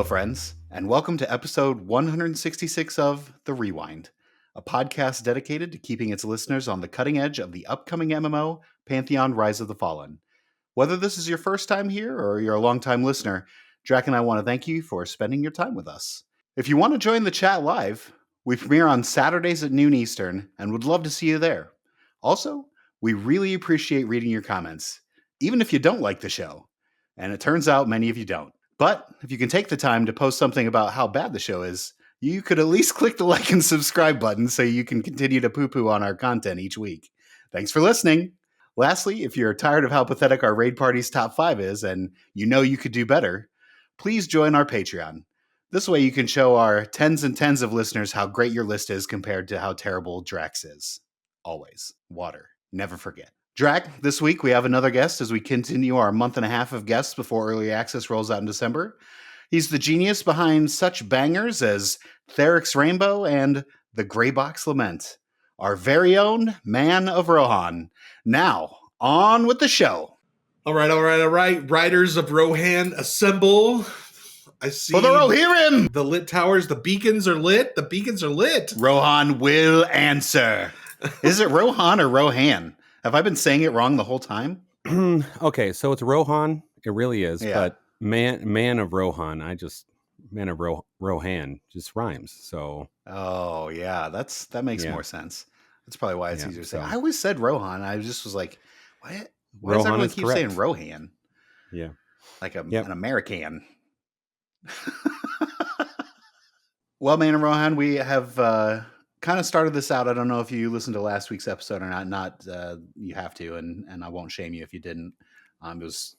friends, and welcome to episode 166 of The Rewind, a podcast dedicated to keeping its listeners on the cutting edge of the upcoming MMO, Pantheon Rise of the Fallen. Whether this is your first time here or you're a longtime listener, Draq and I want to thank you for spending your time with us. If you want to join the chat live, we premiere on Saturdays at noon Eastern and would love to see you there. Also, we really appreciate reading your comments, even if you don't like the show. And it turns out many of you don't. But if you can take the time to post something about how bad the show is, you could at least click the like and subscribe button so you can continue to poo-poo on our content each week. Thanks for listening. Lastly, if you're tired of how pathetic our raid party's top 5 is and you know you could do better, please join our Patreon. This way you can show our tens and tens of listeners how great your list is compared to how terrible Drax is. Always. Water. Never forget. Draq, this week we have another guest as we continue our month and a half of guests before early access rolls out in December. He's the genius behind such bangers as Therix Rainbow and The Grey Box Lament, our very own Man of Rohan. Now, on with the show. All right. Riders of Rohan, assemble. I see. For the Rohirrim! The lit towers, the beacons are lit. The beacons are lit. Rohan will answer. Is it Rohan or Rohan? Have I been saying it wrong the whole time? Okay, so it's Rohan. It really is. Yeah. But Man of Rohan, Man of Rohan just rhymes. So Oh, yeah, that makes Yeah. more sense. That's probably why it's Yeah, easier to say. so- I always said Rohan. I just was like, what? Why does Rohan everyone is keep correct. saying Rohan? yeah. Like Yep. an American. Well, Man and Rohan, we have kind of started this out. I don't know if you listened to last week's episode or not. You have to, and I won't shame you if you didn't. It was,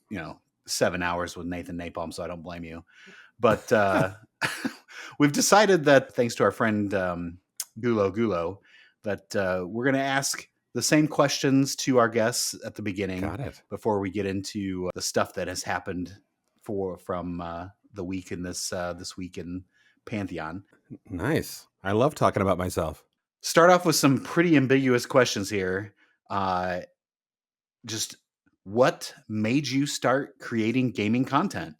7 hours with Nathan Napalm, so I don't blame you. But we've decided that, thanks to our friend Gulo, that we're going to ask the same questions to our guests at the beginning Got it. before we get into the stuff that has happened from the week in this week in Pantheon. Nice. I love talking about myself. Start off with some pretty ambiguous questions here. Just what made you start creating gaming content?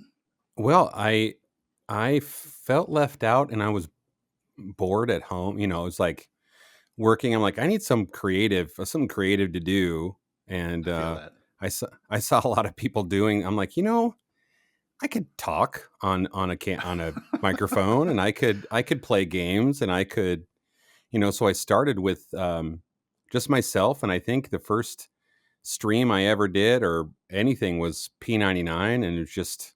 Well, I felt left out and I was bored at home. It was like working. I'm like, I need something creative to do. And I feel that. I saw a lot of people doing. I'm like, I could talk on a microphone, and I could play games, and I could, So I started with just myself, and I think the first stream I ever did or anything was P99, and it was just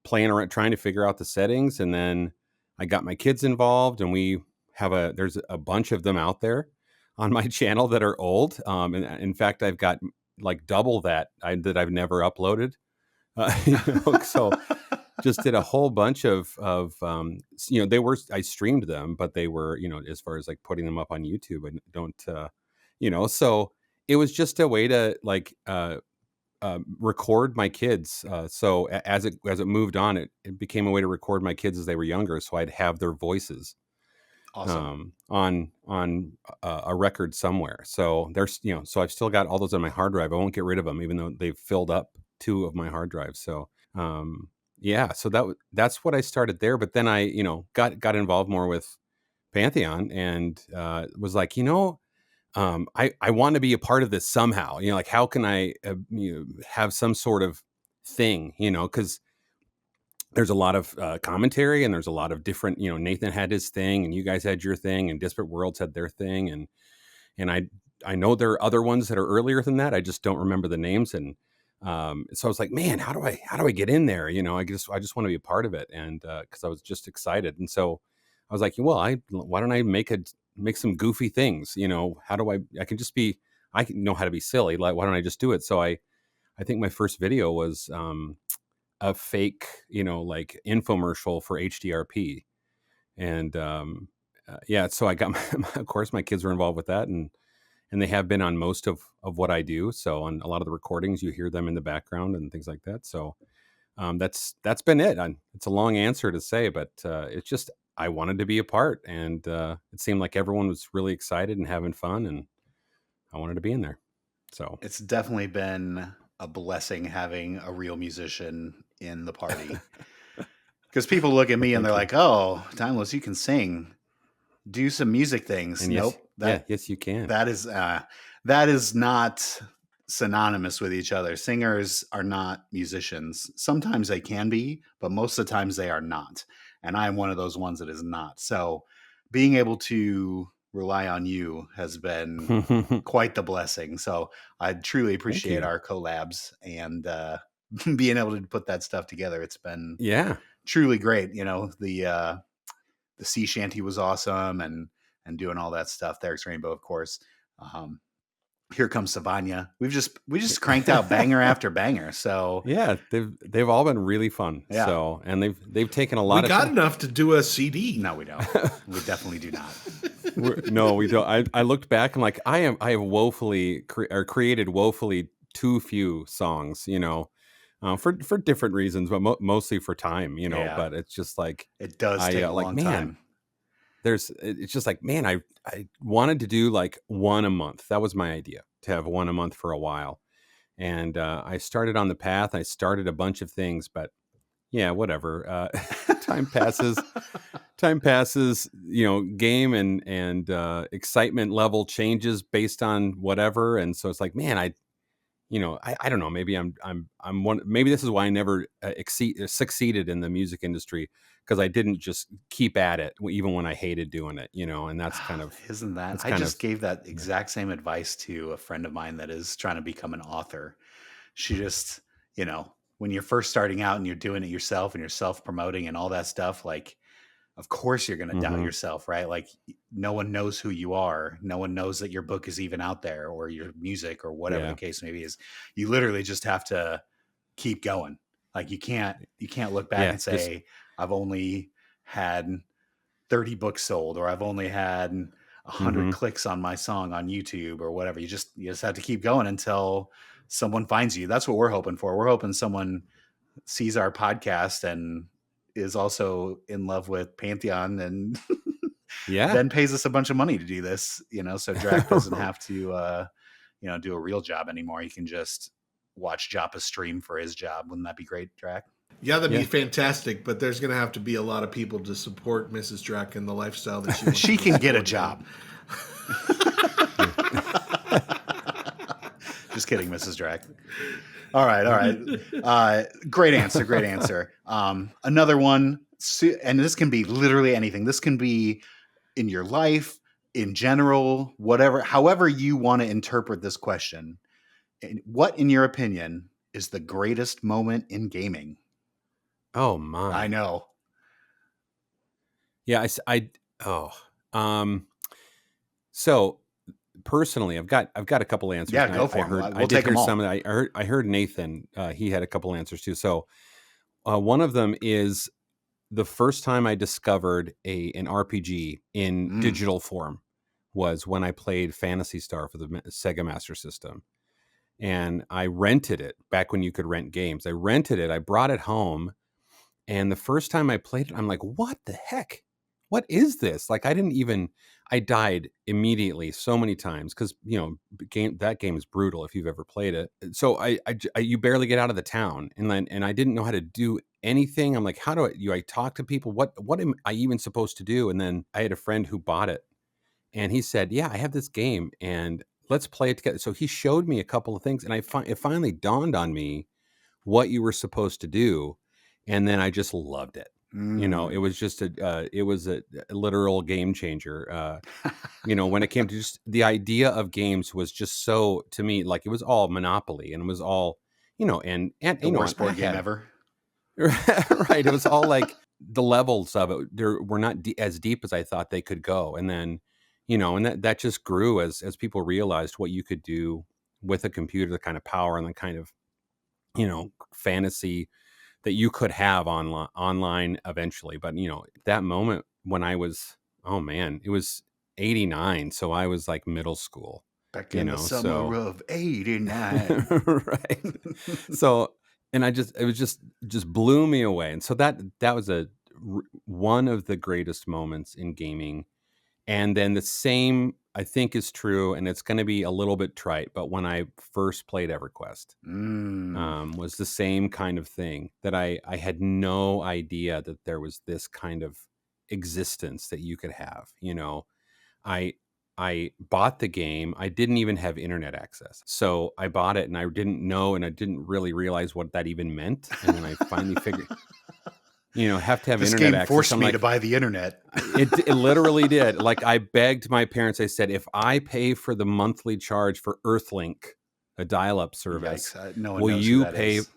playing around, trying to figure out the settings, and then I got my kids involved, and there's a bunch of them out there on my channel that are old. And in fact, I've got like double that I've never uploaded. So just did a whole bunch of I streamed them, but they were, as far as like putting them up on YouTube, and don't, so it was just a way to like, record my kids. So as it moved on, it became a way to record my kids as they were younger. So I'd have their voices Awesome. on a record somewhere. So there's, so I've still got all those on my hard drive. I won't get rid of them, even though they've filled up 2 of my hard drives. So, so that's what I started there. But then I, got involved more with Pantheon and was like, I want to be a part of this somehow. Like how can I have some sort of thing? Because there's a lot of commentary and there's a lot of different. Nathan had his thing, and you guys had your thing, and Disparate Worlds had their thing, and I know there are other ones that are earlier than that. I just don't remember the names, and so I was like, man, how do I get in there? I just want to be a part of it, and because I was just excited, and so I was like, well, why don't I make some goofy things? How do I can know how to be silly. Like, why don't I just do it? So I think my first video was a fake, like infomercial for HDRP, and so I got of course my kids were involved with that, and they have been on most of what I do. So on a lot of the recordings, you hear them in the background and things like that. So that's been it. It's a long answer to say, but it's just I wanted to be a part, and it seemed like everyone was really excited and having fun, and I wanted to be in there. So It's definitely been a blessing having a real musician in the party. Because people look at me and Thank they're you. like, "Oh, Dymlos, you can sing. Do some music things." And Nope. yes, you can. That is not synonymous with each other. Singers are not musicians. Sometimes they can be, but most of the times they are not. And I am one of those ones that is not. So being able to rely on you has been quite the blessing. So I truly appreciate you. our collabs and being able to put that stuff together. It's been Yeah. truly great. The sea shanty was awesome, and doing all that stuff. There's Rainbow, of course. Here comes Savanya. We just cranked out banger after banger. So Yeah, they've all been really fun. Yeah. So, and they've taken a We lot of got time. enough to do a CD. no, we don't. We definitely do not. No, we don't. I looked back and like I have woefully created woefully too few songs, for different reasons, but mostly for time, Yeah. But it's just like It does take a long time. it's just like, man, I wanted to do like one a month. That was my idea, to have one a month for a while. And I started on the path. I started a bunch of things, but yeah, whatever. Time passes. Time passes. Game and excitement level changes based on whatever. And so it's like, man, I don't know. Maybe I'm one. Maybe this is why I never succeeded in the music industry, because I didn't just keep at it even when I hated doing it. And that's kind of Isn't that? that's I kind just of gave that exact same advice to a friend of mine that is trying to become an author. She just, when you're first starting out and you're doing it yourself and you're self-promoting and all that stuff, like, of course you're going to doubt Mhm. yourself, right? Like, no one knows who you are. No one knows that your book is even out there, or your music, or whatever Yeah. the case may be. Is you literally just have to keep going. Like, you can't look back Yeah, and say, I've only had 30 books sold, or I've only had 100 Mhm. clicks on my song on YouTube, or whatever. You just have to keep going until someone finds you. That's what we're hoping for. We're hoping someone sees our podcast and is also in love with Pantheon and Yeah. then pays us a bunch of money to do this, so Draq doesn't have to do a real job anymore. He can just watch Joppa stream for his job. Wouldn't that be great, Draq? Yeah, that'd Yeah. be fantastic, but there's going to have to be a lot of people to support Mrs. Draq and the lifestyle that she wants. She to can get a support job. Just kidding, Mrs. Draq. All right. Great answer. Another one, and this can be literally anything. This can be in your life, in general, whatever, however you want to interpret this question. What, in your opinion, is the greatest moment in gaming? Oh my. I know. Yeah, so personally, I've got a couple answers. Yeah, and go for I them. heard We'll I did take them hear all. some of that. I heard Nathan. He had a couple answers too. So one of them is the first time I discovered an RPG in digital form was when I played Phantasy Star for the Sega Master System. And I rented it back when you could rent games. I rented it. I brought it home. And the first time I played it, I'm like, what the heck? What is this? Like, I died immediately so many times because, that game is brutal if you've ever played it. So you barely get out of the town, and I didn't know how to do anything. I'm like, how do I talk to people? What am I even supposed to do? And then I had a friend who bought it, and he said, yeah, I have this game and let's play it together. So he showed me a couple of things, and it finally dawned on me what you were supposed to do. And then I just loved it. It was just a literal game changer. When it came to just the idea of games was just so, to me, like it was all Monopoly, and it was all, and The worst board game ever. Right. It was all like the levels of it were not as deep as I thought they could go. And then, and that just grew as people realized what you could do with a computer, the kind of power and the kind of, fantasy that you could have online eventually. But, that moment when I was, oh man, it was 89. So I was like middle school. Back in the summer of 89. Right. So, and it was just blew me away. And so that was one of the greatest moments in gaming. And then the same I think is true, and it's going to be a little bit trite, but when I first played EverQuest, was the same kind of thing, that I had no idea that there was this kind of existence that you could have. I bought the game. I didn't even have internet access. So I bought it and I didn't know, and I didn't really realize what that even meant. And then I finally figured, have to have this internet game access. forced me to buy the internet. It literally did. Like, I begged my parents. I said, if I pay for the monthly charge for Earthlink, a dial-up service, Yikes, no one will knows you who that pay? is.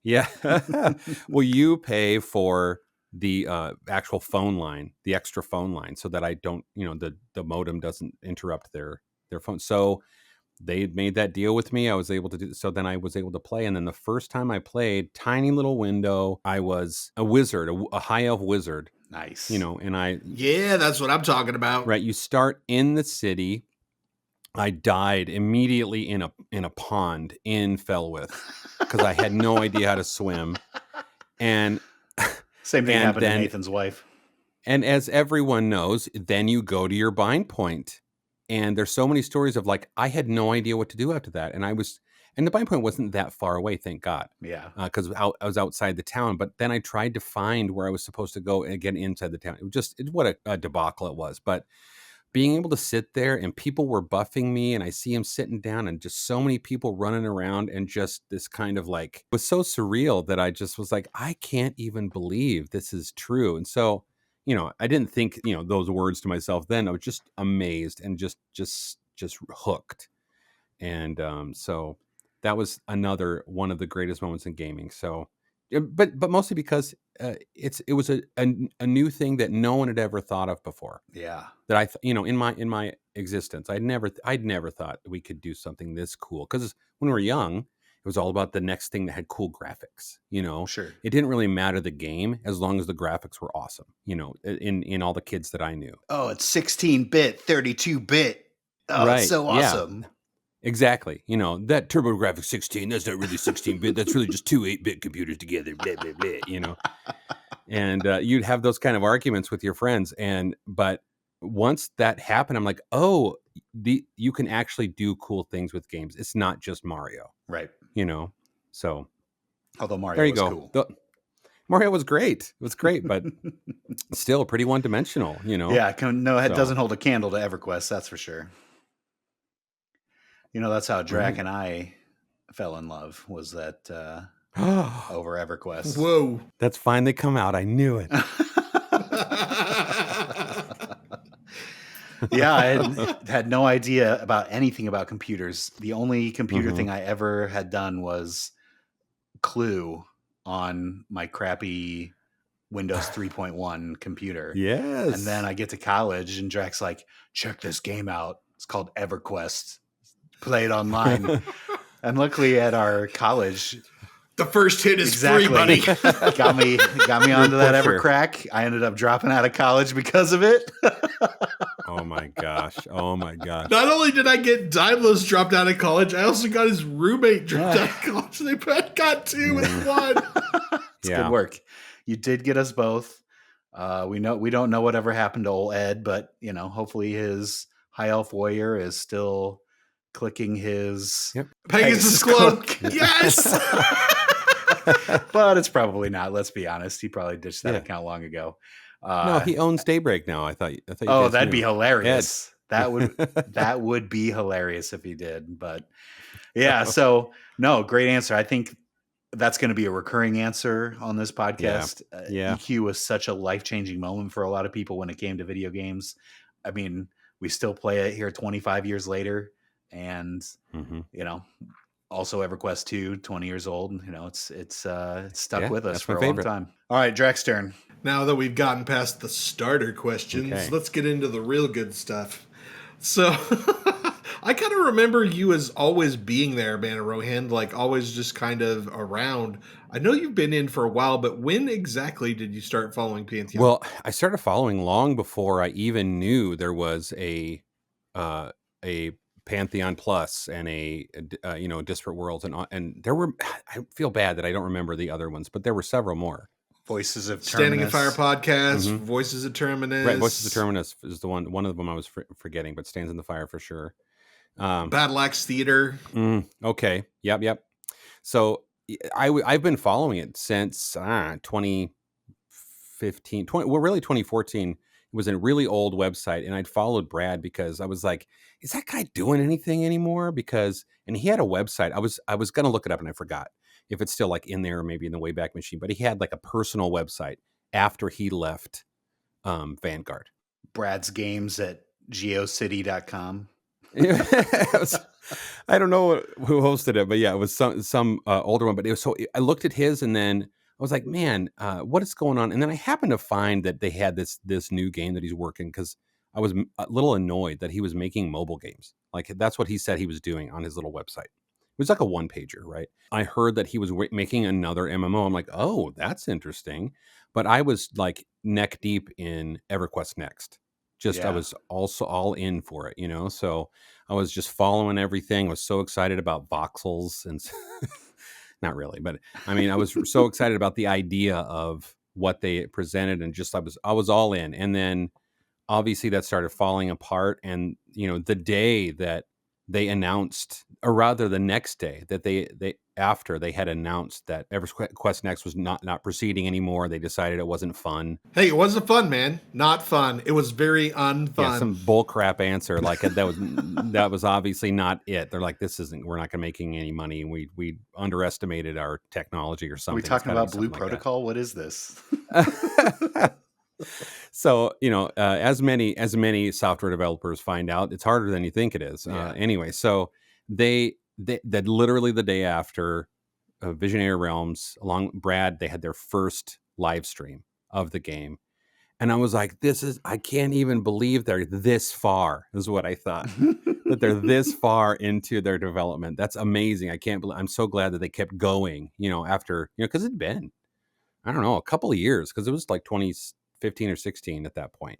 Yeah. Will you pay for the actual phone line, the extra phone line, so that I don't, the modem doesn't interrupt their phone? So they made that deal with me. I was able to do so. Then I was able to play. And then the first time I played, tiny little window, I was a wizard, a high elf wizard. Nice. Yeah, that's what I'm talking about. Right. You start in the city. I died immediately in a pond in Felwith because I had no idea how to swim. And same thing happened to Nathan's wife. And as everyone knows, then you go to your bind point. And there's so many stories of, like, I had no idea what to do after that. And the bind point wasn't that far away, thank God. Yeah. Because I was outside the town. But then I tried to find where I was supposed to go and get inside the town. What a debacle it was. But being able to sit there, and people were buffing me, and I see him sitting down, and just so many people running around, and just this kind of, like, was so surreal that I just was like, I can't even believe this is true. And so, I didn't think, those words to myself then. I was just amazed and just hooked. And so that was another one of the greatest moments in gaming. So, but mostly because it was a new thing that no one had ever thought of before. Yeah. That in my existence, I'd never thought we could do something this cool. Because when we were young, it was all about the next thing that had cool graphics. Sure. It didn't really matter the game as long as the graphics were awesome. In all the kids that I knew. Oh, it's 16-bit, 32-bit. Oh, right. It's so awesome. Yeah. Exactly. That TurboGrafx 16, that's not really 16-bit. That's really just two 8-bit computers together, blah, blah, blah, And you'd have those kind of arguments with your friends. But once that happened, I'm like, oh, you can actually do cool things with games. It's not just Mario. Right. So. Although Mario there you was go. cool. Mario was great. It was great, but still pretty one-dimensional, Yeah, it doesn't hold a candle to EverQuest, that's for sure. That's how Draq and I fell in love, was that over EverQuest. Whoa. That's finally come out. I knew it. Yeah, I had no idea about anything about computers. The only computer thing I ever had done was Clue on my crappy Windows 3.1 computer. Yes. And then I get to college and Draq's like, check this game out. It's called EverQuest. Play it online. And luckily at our college, the first hit is free, buddy. got me onto that Evercrack. I ended up dropping out of college because of it. Oh my gosh. Not only did I get Dymlos dropped out of college, I also got his roommate dropped out of college. They got two in one. It's good work. You did get us both. We don't know whatever happened to old Ed, but hopefully his high elf warrior is still clicking his Pegasus cloak. Yes. But it's probably not. Let's be honest. He probably ditched that account long ago. No, he owns Daybreak now. I thought. Oh, that'd be hilarious. That would be hilarious if he did. But yeah, so no, great answer. I think that's going to be a recurring answer on this podcast. EQ was such a life-changing moment for a lot of people when it came to video games. I mean, we still play it here 25 years later, and also EverQuest 2, 20 years old. It's stuck with us for a long time. All right, Draq's turn. Now that we've gotten past the starter questions, let's get into the real good stuff. So I kind of remember you as always being there, Man of Rohan, like always just kind of around. I know you've been in for a while, but when exactly did you start following Pantheon? Well, I started following long before I even knew there was a Pantheon Plus and a Disparate Worlds, and there were. I feel bad that I don't remember the other ones, but there were several more. Voices of Standing in Fire Terminus. podcast, Mhm. Voices of Terminus. Right, Voices of Terminus is the one of them I was forgetting, but Stands in the Fire for sure. Battle Axe Theater. Okay. Yep. So I've been following it since 2015, really 2014. It was a really old website, and I'd followed Brad because I was like, is that guy doing anything anymore? And he had a website. I was going to look it up and I forgot if it's still like in there or maybe in the Wayback Machine, but he had like a personal website after he left Vanguard. Brad's Games at geocity.com. I don't know who hosted it, but yeah, it was some older one. But it was I looked at his, and then I was like, man, what is going on? And then I happened to find that they had this new game that he's working, because I was a little annoyed that he was making mobile games. Like, that's what he said he was doing on his little website. It was like a one pager, right? I heard that he was making another MMO. I'm like, oh, that's interesting. But I was like neck deep in EverQuest Next. I was also all in for it, so I was just following everything. I was so excited about voxels and not really, but I mean, I was so excited about the idea of what they presented, and just I was all in. And then obviously that started falling apart, and the day that they announced, or rather the next day that they after they had announced that EverQuest Next was not proceeding anymore, they decided it wasn't fun. Hey, it wasn't fun, man. Not fun. It was very unfun. Yeah, some bullcrap answer. Like, that was obviously not it. They're like, we're not making any money, and we underestimated our technology or something. Are we talking about Blue Protocol? What is this? So, as many software developers find out, it's harder than you think it is. Anyway, so they literally the day after Visionary Realms, along Brad, they had their first live stream of the game. And I was like, I can't even believe they're this far, is what I thought. That they're this far into their development. That's amazing. I'm so glad that they kept going, after, because it'd been, I don't know, a couple of years, because it was like 2015 or 16 at that point,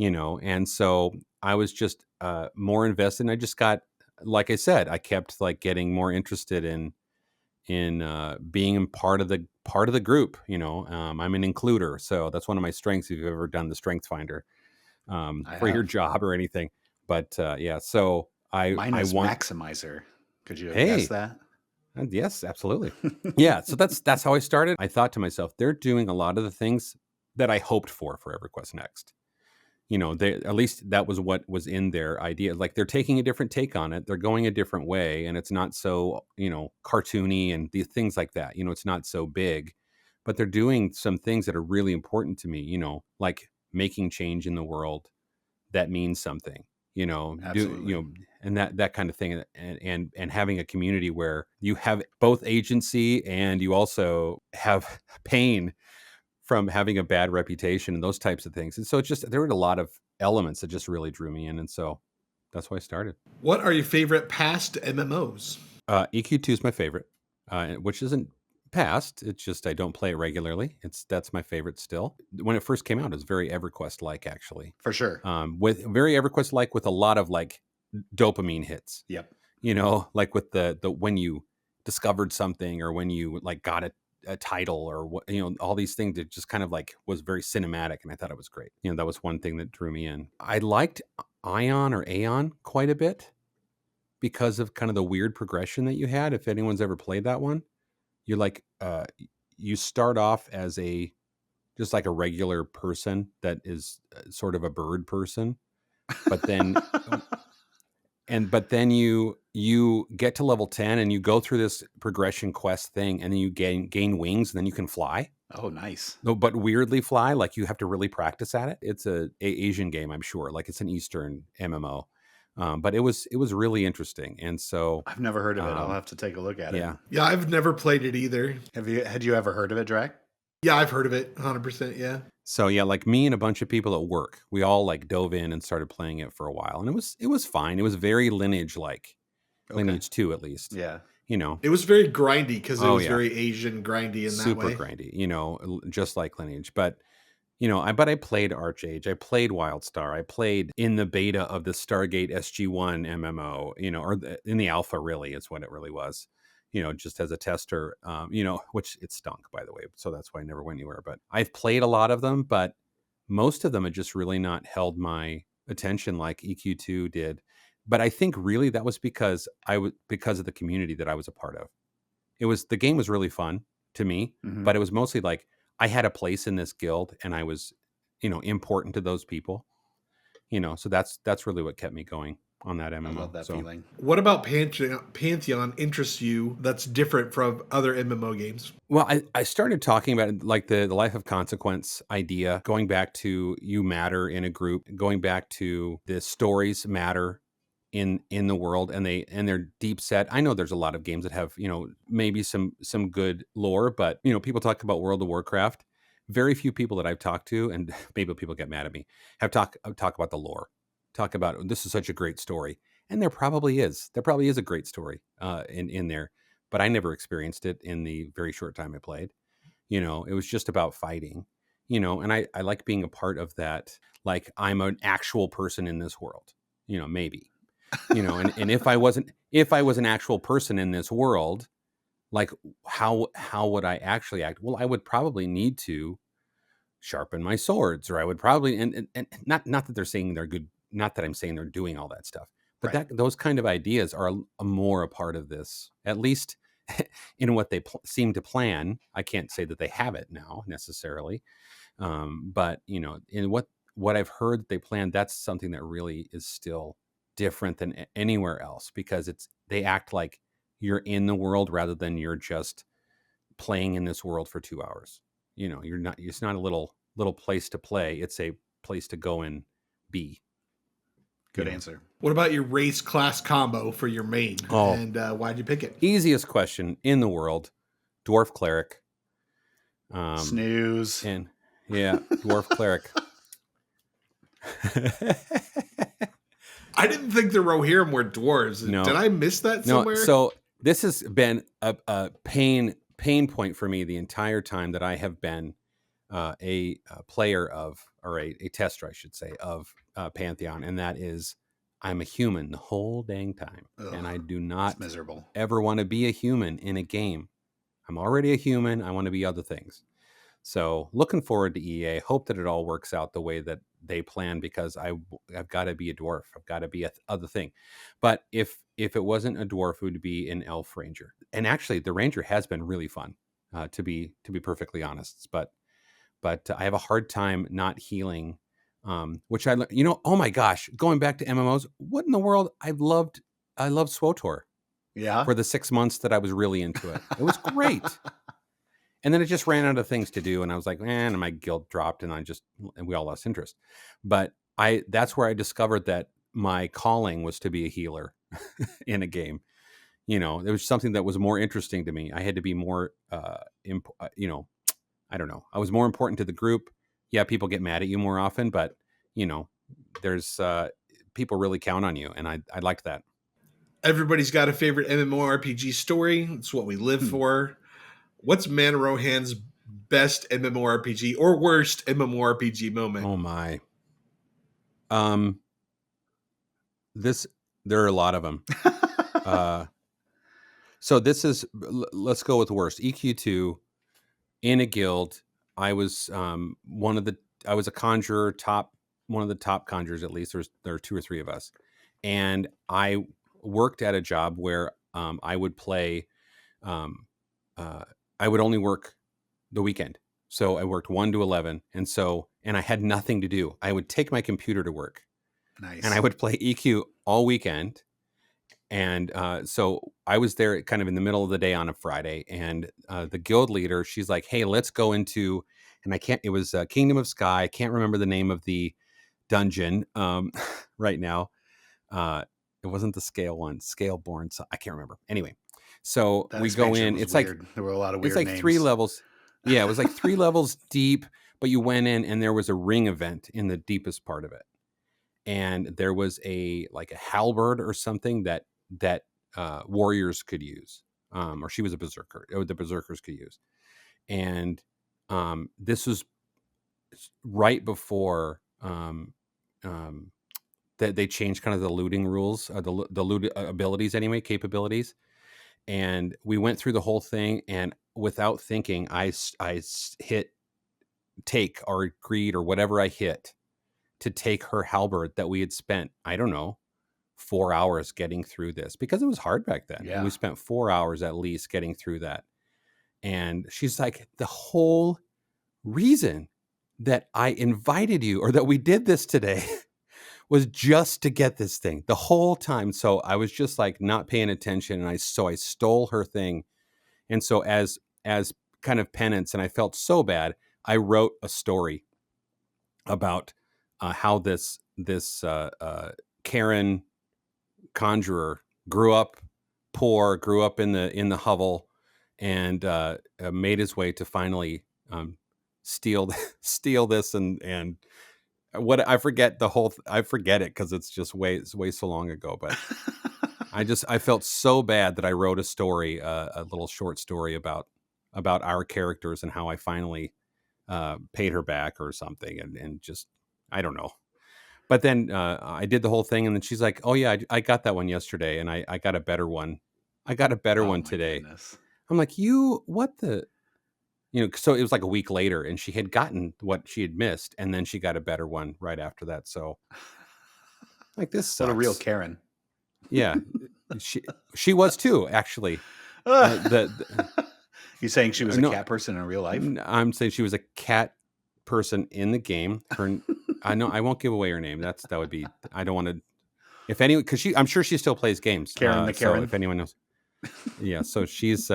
and so I was just more invested. And I just got, like I said, I kept like getting more interested in being part of the group. I'm an includer, so that's one of my strengths if you've ever done the Strength Finder for your job or anything. But so mine is Maximizer. Could you have guessed that? Yes, absolutely. Yeah, so that's how I started. I thought to myself, they're doing a lot of the things that I hoped for EverQuest Next. At least that was what was in their idea. Like, they're taking a different take on it. They're going a different way, and it's not so, cartoony and the things like that. It's not so big, but they're doing some things that are really important to me, like making change in the world that means something, Absolutely. and that kind of thing. And having a community where you have both agency and you also have pain from having a bad reputation and those types of things. And so there were a lot of elements that just really drew me in. And so that's why I started. What are your favorite past MMOs? EQ2 is my favorite, which isn't past. It's just I don't play it regularly. That's my favorite still. When it first came out, it was very EverQuest-like, actually. For sure. With very EverQuest-like, with a lot of like dopamine hits. Yep. Like with the when you discovered something, or when you like got a title, or what, all these things that just kind of like was very cinematic, and I thought it was great. That was one thing that drew me in. I liked Aeon quite a bit because of kind of the weird progression that you had. If anyone's ever played that one, you're like, you start off as just like a regular person that is sort of a bird person, but then but then you get to level 10 and you go through this progression quest thing, and then you gain wings, and then you can fly. Oh, nice. No, but weirdly fly. Like, you have to really practice at it. It's a Asian game, I'm sure. Like, it's an Eastern MMO. But it was really interesting. And so I've never heard of it. I'll have to take a look at it. Yeah, I've never played it either. Had you ever heard of it, Draq? Yeah, I've heard of it. 100%. Yeah. So yeah, like me and a bunch of people at work, we all like dove in and started playing it for a while, and it was fine. It was very Lineage-like. Okay. Lineage 2, at least. Yeah. It was very grindy, because it was very Asian grindy in that way. Super grindy, just like Lineage. But I played Archage, I played Wildstar, I played in the beta of the Stargate SG1 MMO, or in the alpha, really is what it really was. just as a tester, which it stunk, by the way. So that's why I never went anywhere. But I've played a lot of them, but most of them had just really not held my attention like EQ2 did. But I think really that was because because of the community that I was a part of. The game was really fun to me, but it was mostly like I had a place in this guild and I was, important to those people, so that's really what kept me going on that MMO. I love that feeling. What about Pantheon interests you that's different from other MMO games? Well, I started talking about like the life of consequence idea, going back to you matter in a group, going back to the stories matter in the world, and they're deep set. I know there's a lot of games that have, maybe some good lore, but people talk about World of Warcraft. Very few people that I've talked to, and maybe people get mad at me, have talk about the lore. Talk about this is such a great story. And there probably is. There probably is a great story in there, but I never experienced it in the very short time I played. It was just about fighting, and I like being a part of that. Like I'm an actual person in this world, maybe, and if I was an actual person in this world, like how would I actually act? Well, I would probably need to sharpen my swords, or I would probably, and not that they're saying they're good. Not that I'm saying they're doing all that stuff, but Right. those kind of ideas are more a part of this, at least in what they seem to plan. I can't say that they have it now necessarily, but in what I've heard they plan, that's something that really is still different than anywhere else, because they act like you're in the world rather than you're just playing in this world for 2 hours. You're not. It's not a little place to play. It's a place to go and be. Good answer. What about your race class combo for your main? Oh. And why'd you pick it? Easiest question in the world: dwarf cleric. Snooze. And dwarf cleric. I didn't think the Rohirrim were dwarves. No. Did I miss that somewhere? No. So this has been a pain point for me the entire time that I have been a player of, or a tester, I should say, of Pantheon, and that is I'm a human the whole dang time. Ugh, and I do not miserable. ever want to be a human in a game. I'm already a human. I want to be other things. So looking forward to EA. Hope that it all works out the way that they plan, because I've got to be a dwarf. I've got to be a other thing. But if it wasn't a dwarf, it would be an elf ranger. And actually, the ranger has been really fun, to be perfectly honest. But I have a hard time not healing, which oh my gosh, going back to MMOs, what in the world? I loved SWTOR. Yeah. For the 6 months that I was really into it. It was great. And then it just ran out of things to do. And I was like, and my guild dropped, and we all lost interest. But that's where I discovered that my calling was to be a healer in a game. There was something that was more interesting to me. I had to be more, I don't know. I was more important to the group. Yeah, people get mad at you more often, but there's people really count on you, and I liked that. Everybody's got a favorite MMORPG story. It's what we live for. What's Man of Rohan's best MMORPG or worst MMORPG moment? Oh my. There are a lot of them. So let's go with worst. EQ2 in a guild. I was I was a conjurer, one of the top conjurers, at least. There are 2 or 3 of us. And I worked at a job where I would play, I would only work the weekend. So I worked 1 to 11. And I had nothing to do. I would take my computer to work. Nice. And I would play EQ all weekend. And so I was there kind of in the middle of the day on a Friday. And the guild leader, she's like, hey, let's go into, and it was Kingdom of Sky. I can't remember the name of the dungeon right now. It wasn't the scale one, Scaleborn. So I can't remember. Anyway, so we go in. It's weird. Like there were a lot of weird. It's like names. 3 levels. Yeah, it was like 3 levels deep. But you went in, and there was a ring event in the deepest part of it, and there was a halberd or something that warriors could use, or she was a berserker. Or the berserkers could use, and this was right before. That they changed kind of the looting rules, the loot abilities anyway, capabilities. And we went through the whole thing, and without thinking, I hit take or greed or whatever I hit to take her halberd that we had spent, I don't know, 4 hours getting through this, because it was hard back then. Yeah. And we spent 4 hours at least getting through that. And she's like, the whole reason that I invited you, or that we did this today, was just to get this thing the whole time. So I was just like not paying attention, and I stole her thing. And so as kind of penance, and I felt so bad, I wrote a story about how this Karen conjurer grew up poor, grew up in the hovel, and made his way to finally steal this, and what I forget I forget it because it's way so long ago. But I felt so bad that I wrote a story, a little short story about our characters and how I finally paid her back or something, and just, I don't know. But then I did the whole thing, and then she's like, "Oh yeah, I got that one yesterday, and I got a better one. I got a better one today." Goodness. I'm like, what the, so it was like a week later, and she had gotten what she had missed, and then she got a better one right after that. So, like, this sucks. What a real Karen. Yeah, she was too, actually. You saying she was a cat person in real life? I'm saying she was a cat person in the game. I know I won't give away her name. That would be, I don't want to. If anyone, because I'm sure she still plays games. Karen the Karen. So if anyone knows, yeah. So she's.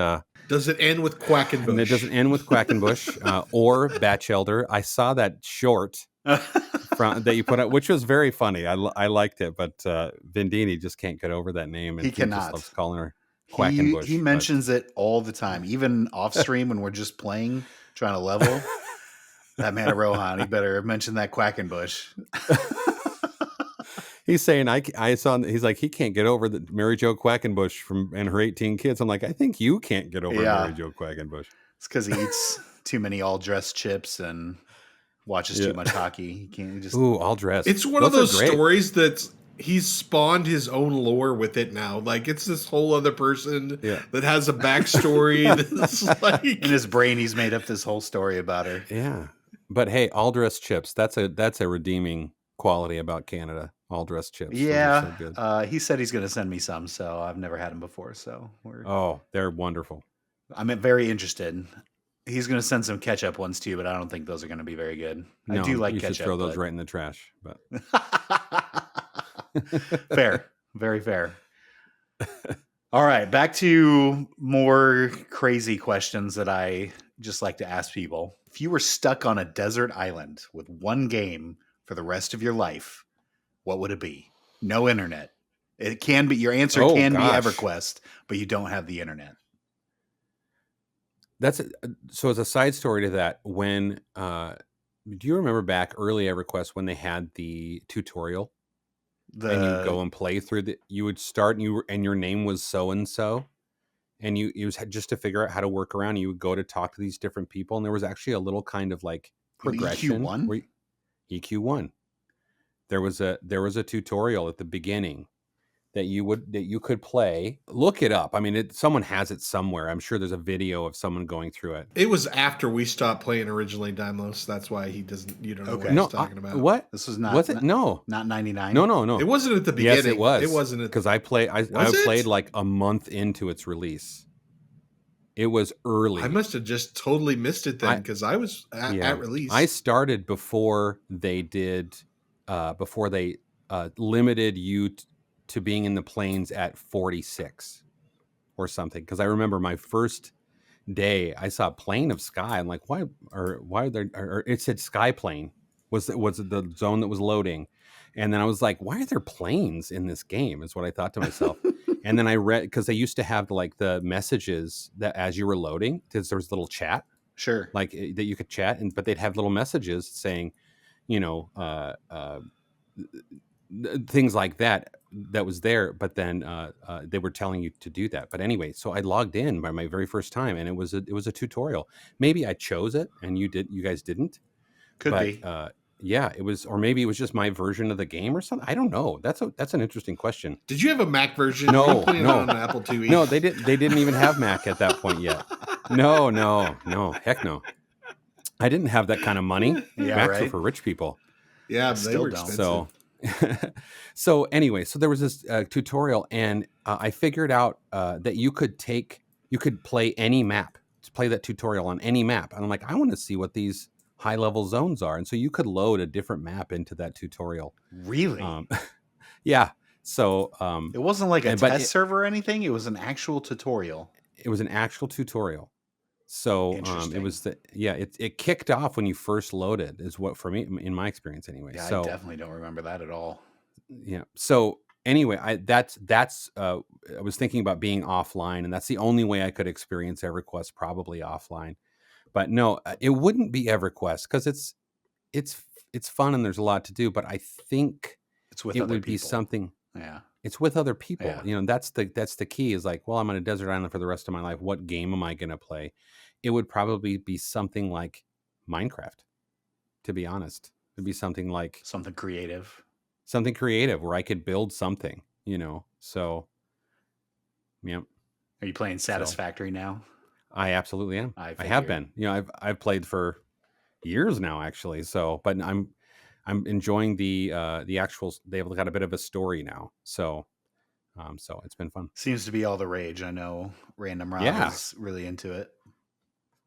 Does it end with Quackenbush? And it doesn't end with Quackenbush or Batchelder. I saw that short that you put out, which was very funny. I liked it, but Vendini just can't get over that name, and he cannot. Just loves calling her Quackenbush. He mentions it all the time, even off stream when we're just playing, trying to level. That Man of Rohan, he better mention that Quackenbush. He's saying I saw. He's like, he can't get over the Mary Jo Quackenbush and her 18 kids. I'm like, I think you can't get over Mary Jo Quackenbush. It's because he eats too many all dressed chips and watches too much hockey. He can't just. Ooh, all dressed. It's one of those stories that he's spawned his own lore with it now. Like, it's this whole other person that has a backstory. That's like, in his brain, he's made up this whole story about her. Yeah, but hey, all dressed chips. That's a redeeming quality about Canada. All dressed chips. Yeah, so good. He said he's going to send me some, so I've never had them before. So they're wonderful. I'm very interested. He's going to send some ketchup ones too, but I don't think those are going to be very good. No, I do like you ketchup. Should throw those right in the trash. But fair, very fair. All right, back to more crazy questions that I just like to ask people. If you were stuck on a desert island with one game for the rest of your life, what would it be? No internet. It can be, your answer can be EverQuest, but you don't have the internet. So as a side story to that, when do you remember back early EverQuest when they had the tutorial? And you go and play through you would start and your name was so and so, and it was just to figure out how to work around. You would go to talk to these different people, and there was actually a little kind of like progression. EQ1. There was a tutorial at the beginning that you could play. Look it up. I mean, someone has it somewhere. I'm sure there's a video of someone going through it. It was after we stopped playing originally, Dymlos. That's why you don't know what he's talking about. What? This was not. Was it? No. Not 99. No. It wasn't at the beginning. Yes, it was. It wasn't because I played like a month into its release. It was early. I must have just totally missed it then because I was at release. I started before they did. Limited you to being in the plains at 46 or something. Because I remember my first day, I saw a plane of sky. I'm like, why are there? Or it said sky plane was the zone that was loading, and then I was like, why are there planes in this game? Is what I thought to myself. And then I read, because they used to have like the messages that as you were loading, because there was a little chat, sure, like that you could chat, but they'd have little messages saying, things like that was there, but then they were telling you to do that. But anyway, so I logged in by my very first time, and it was a tutorial. Maybe I chose it and you guys didn't. Could be. yeah, it was, or maybe it was just my version of the game or something. I don't know. That's an interesting question. Did you have a Mac version? No, Were you playing no. on an Apple IIe? No, they didn't even have Mac at that point yet. No, heck no. I didn't have that kind of money. Yeah, Macs were right. for rich people. Yeah, they Still were don't. expensive. So anyway, so there was this tutorial, and I figured out that you could play any map, to play that tutorial on any map. And I'm like, I want to see what these high level zones are. And so you could load a different map into that tutorial. Really? Yeah. So it wasn't like a test server or anything. It was an actual tutorial. It was an actual tutorial. So it was it kicked off when you first loaded, is what, for me, in my experience anyway. Yeah, so I definitely don't remember that at all. Yeah. So anyway, I was thinking about being offline, and that's the only way I could experience EverQuest, probably offline. But no, it wouldn't be EverQuest, because it's fun and there's a lot to do. But I think it's with it other would people. Be something. Yeah. It's with other people. Yeah. You know, that's the key, is like, well, I'm on a desert island for the rest of my life. What game am I going to play? It would probably be something like Minecraft, to be honest. It'd be something like something creative where I could build something, you know. So, yeah. Are you playing Satisfactory now? I absolutely am. I have been. You know, I've played for years now, actually. So, but I'm enjoying the actual. They've got a bit of a story now. So it's been fun. Seems to be all the rage. I know Random Rob is really into it.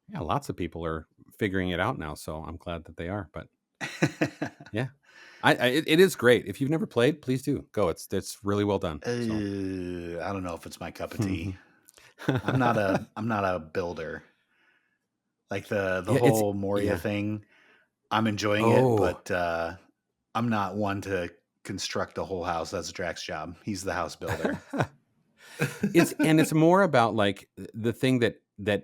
Yeah, lots of people are figuring it out now, so I'm glad that they are. But yeah, it is great. If you've never played, please do go. It's really well done. I don't know if it's my cup of tea. I'm not a builder. Like the whole Moria thing, I'm enjoying it, but I'm not one to construct a whole house. That's Draq's job. He's the house builder. It's more about like the thing that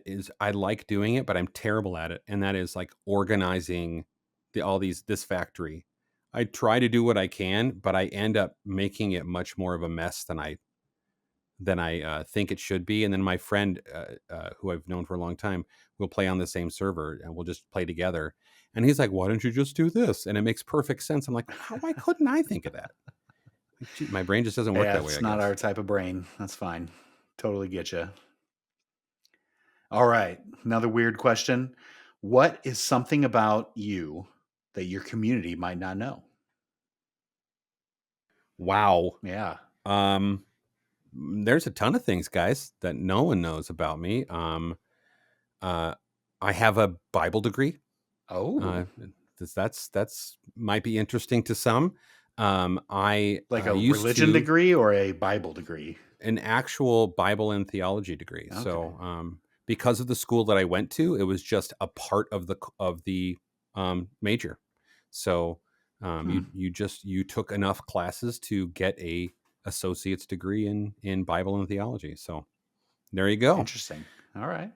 is, I like doing it, but I'm terrible at it, and that is like organizing this factory. I try to do what I can, but I end up making it much more of a mess than I think it should be. And then my friend, who I've known for a long time, will play on the same server, and we'll just play together. And he's like, "Why don't you just do this?" And it makes perfect sense. I'm like, why couldn't I think of that? My brain just doesn't work that way. It's not our type of brain. That's fine. Totally get you. All right. Another weird question. What is something about you that your community might not know? Wow. Yeah. There's a ton of things, guys, that no one knows about me. I have a Bible degree. Oh. That's might be interesting to some. I like a religion degree or a Bible degree? An actual Bible and theology degree. Okay. So, because of the school that I went to, it was just a part of the major. So, you took enough classes to get a associate's degree in Bible and theology. So, there you go. Interesting. All right.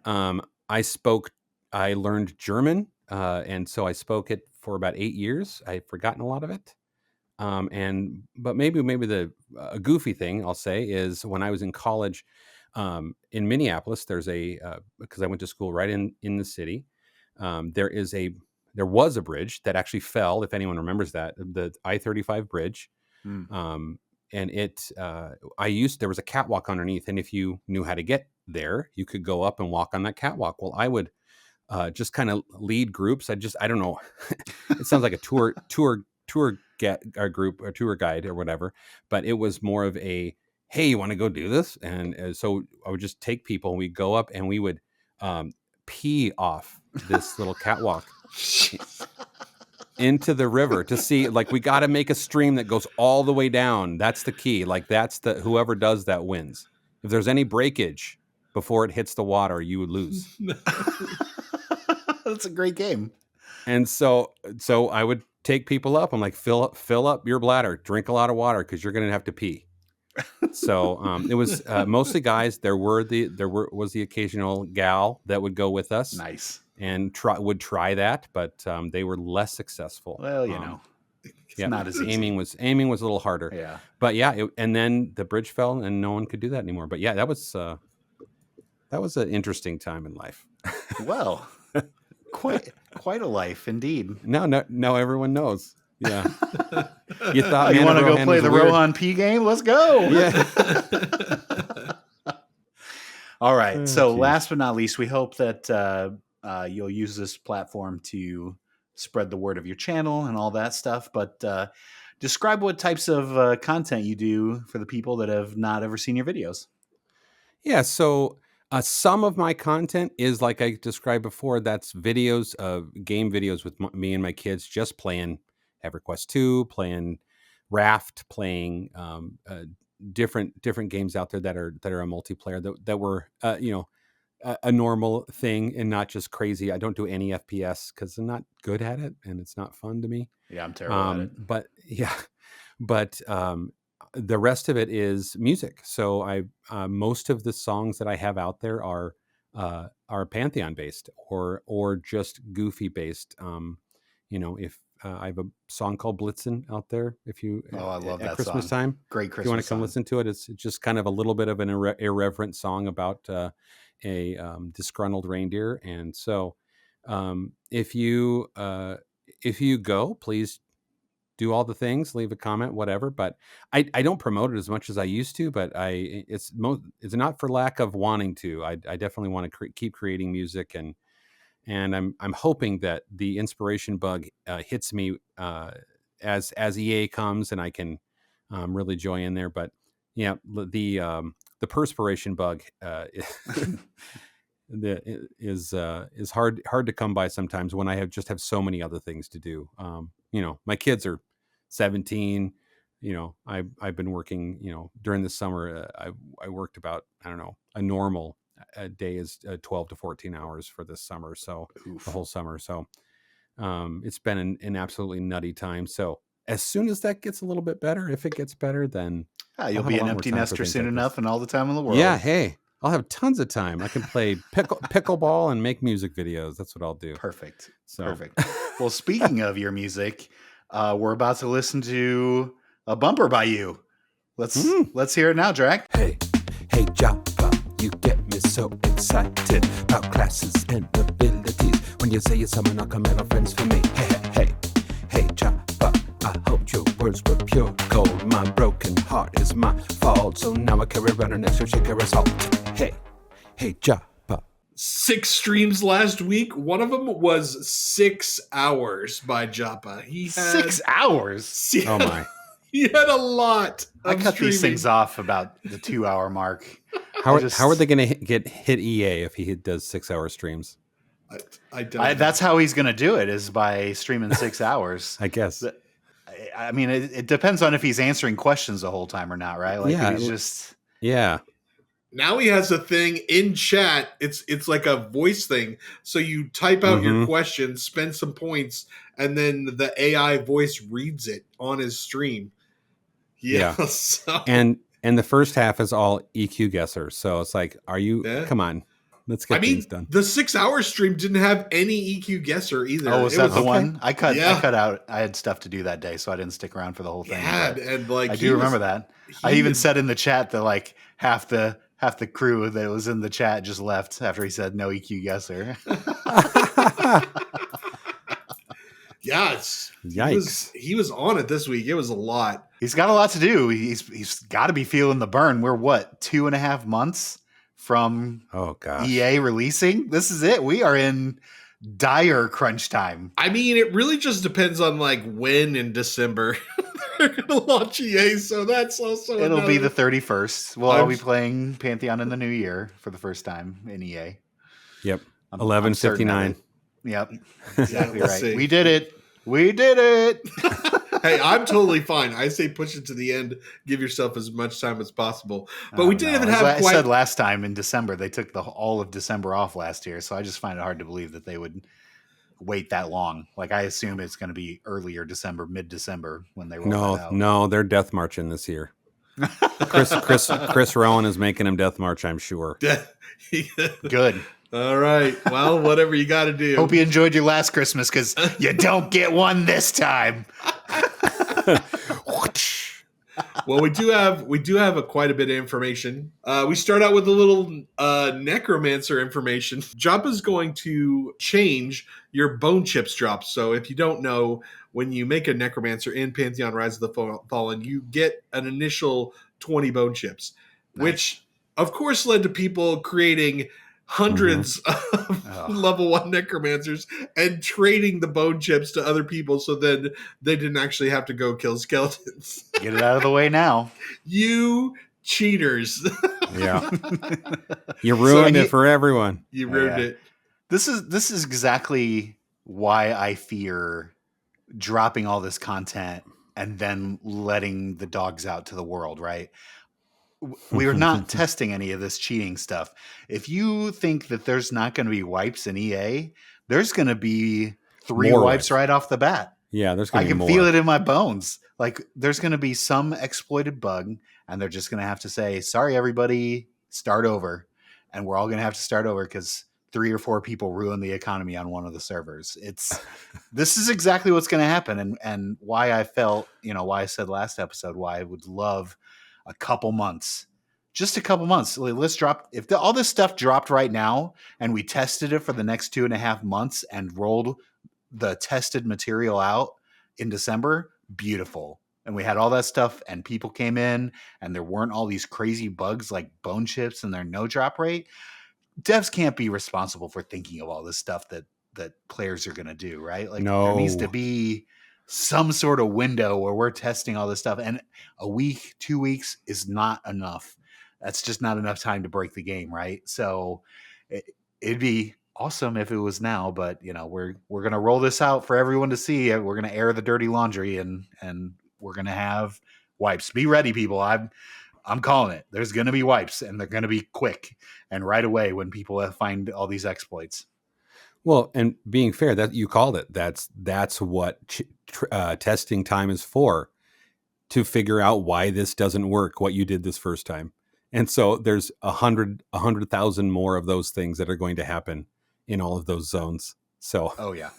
I learned German, and so I spoke it for about 8 years. I've forgotten a lot of it. But maybe a goofy thing I'll say is, when I was in college, in Minneapolis, there's because I went to school right in the city. There was a bridge that actually fell, if anyone remembers that, the I-35 bridge. And there was a catwalk underneath, and if you knew how to get there, you could go up and walk on that catwalk. Well, I would just kind of lead groups. I don't know. It sounds like a tour group or tour guide or whatever, but it was more of a, hey, you want to go do this? And so I would just take people, and we'd go up, and we would pee off this little catwalk into the river to see, like, we got to make a stream that goes all the way down. That's the key. Like, whoever does that wins. If there's any breakage before it hits the water, you would lose. That's a great game. And so I would take people up. I'm like, fill up your bladder, drink a lot of water, because you're going to have to pee. So it was mostly guys. There was the occasional gal that would go with us. Nice. And would try that, but they were less successful. Well, it's not as easy. Aiming was a little harder. Yeah. But yeah, and then the bridge fell, and no one could do that anymore. But yeah, that was an interesting time in life. Well, quite Quite a life, indeed. Now everyone knows. Yeah. You thought you want to go play the weird. Rohan P game? Let's go. Yeah. All right. So last but not least, we hope that you'll use this platform to spread the word of your channel and all that stuff. But describe what types of content you do for the people that have not ever seen your videos. Yeah. So some of my content is like I described before. That's videos of game videos with me and my kids just playing EverQuest 2, playing Raft, playing different games out there that are a multiplayer that were a normal thing and not just crazy. I don't do any FPS because I'm not good at it and it's not fun to me. Yeah, I'm terrible at it. But the rest of it is music. So I most of the songs that I have out there are Pantheon based or just Goofy based. If I have a song called Blitzen out there. If you I love that Christmas song. time, Great Christmas. If you want to come song. listen to it, it's just kind of a little bit of an irreverent song about a disgruntled reindeer. And so if you go, please do all the things, leave a comment, whatever. But I don't promote it as much as I used to, but it's not for lack of wanting to. I definitely want to keep creating music, and I'm hoping that the inspiration bug hits me as EA comes and I can really join in there. But yeah, the perspiration bug is hard to come by sometimes when I have so many other things to do. My kids are 17. I've been working. During the summer, I worked about, I don't know, a normal day is 12 to 14 hours for this summer. So the whole summer. So it's been an absolutely nutty time. So as soon as that gets a little bit better, if it gets better, then you'll be an empty nester soon enough and all the time in the world. Yeah. Hey, I'll have tons of time. I can play pickleball and make music videos. That's what I'll do. Perfect. Well, speaking of your music, we're about to listen to a bumper by you. Let's hear it now, Draq. Hey, Joppa, you get me so excited about classes and abilities. When you say you're someone, I'll come and friends for me. Hey, Joppa, I hoped your words were pure gold. My broken heart is my fault, so now I carry around an extra shaker of salt. Hey, Joppa. 6 streams last week. One of them was 6 hours by Joppa. He had 6 hours. Oh my! He had a lot. I cut these things off about the 2 hour mark. How are they going to hit EA if he does 6 hour streams? I don't. That's how he's going to do it, is by streaming 6 hours. I guess. I mean, it depends on if he's answering questions the whole time or not, right? Like, yeah, he's just Now he has a thing in chat. It's like a voice thing. So you type out your question, spend some points, and then the AI voice reads it on his stream. Yeah. So. And the first half is all EQ guessers. So it's like, come on, let's get things done. The 6 hour stream didn't have any EQ guesser either. Oh, was that the one? I cut out. I had stuff to do that day, so I didn't stick around for the whole thing. Yeah, and like I do remember that. I even said in the chat that like half the crew that was in the chat just left after he said no EQ guesser. Yeah, yikes. He was on it this week. It was a lot. He's got a lot to do. He's got to be feeling the burn. We're 2.5 months from EA releasing. This is it. We are in dire crunch time. I mean, it really just depends on like when in December they're going to launch EA. So that's also it'll be the 31st. I'll be playing Pantheon in the new year for the first time in EA. Yep, 11:59. Yep, exactly right. See. We did it. Hey, I'm totally fine. I say push it to the end. Give yourself as much time as possible. But we didn't even have I said last time in December. They took all of December off last year, so I just find it hard to believe that they would wait that long. Like, I assume it's going to be earlier December, mid-December when they roll that out. No, they're death marching this year. Chris Rowan is making him death march, I'm sure. Good. All right. Well, whatever you got to do. Hope you enjoyed your last Christmas, because you don't get one this time. Well, we do have quite a bit of information. We start out with a little necromancer information. Joppa's going to change your bone chips drops. So if you don't know, when you make a necromancer in Pantheon Rise of the Fallen, you get an initial 20 bone chips, Nice. which of course led to people creating hundreds of level 1 necromancers and trading the bone chips to other people, so then they didn't actually have to go kill skeletons. Get it out of the way now. You cheaters. Yeah. You ruined it for everyone. You ruined it. This is exactly why I fear dropping all this content and then letting the dogs out to the world, right? We are not testing any of this cheating stuff. If you think that there's not going to be wipes in EA, there's going to be 3 More wipes right off the bat. Yeah, there's going I to be can more. feel it in my bones. Like there's going to be some exploited bug and they're just going to have to say, sorry, everybody, start over. And we're all going to have to start over because 3 or 4 people ruin the economy on one of the servers. This is exactly what's going to happen. And why I felt, why I said last episode, why I would love a couple months, just a couple months. Let's drop, if all this stuff dropped right now and we tested it for the next 2.5 months and rolled the tested material out in December, beautiful. And we had all that stuff and people came in and there weren't all these crazy bugs like bone chips and their no drop rate. Devs can't be responsible for thinking of all this stuff that players are going to do, right? Like there needs to be some sort of window where we're testing all this stuff, and a week, 2 weeks is not enough. That's just not enough time to break the game, right? So it'd be awesome if it was now, but we're going to roll this out for everyone to see. We're going to air the dirty laundry and we're going to have wipes. Be ready, people. I'm calling it. There's going to be wipes, and they're going to be quick and right away when people find all these exploits. Well, and being fair, that you called it. That's what testing time is for, to figure out why this doesn't work, what you did this first time. And so there's 100,000 more of those things that are going to happen in all of those zones. So oh yeah.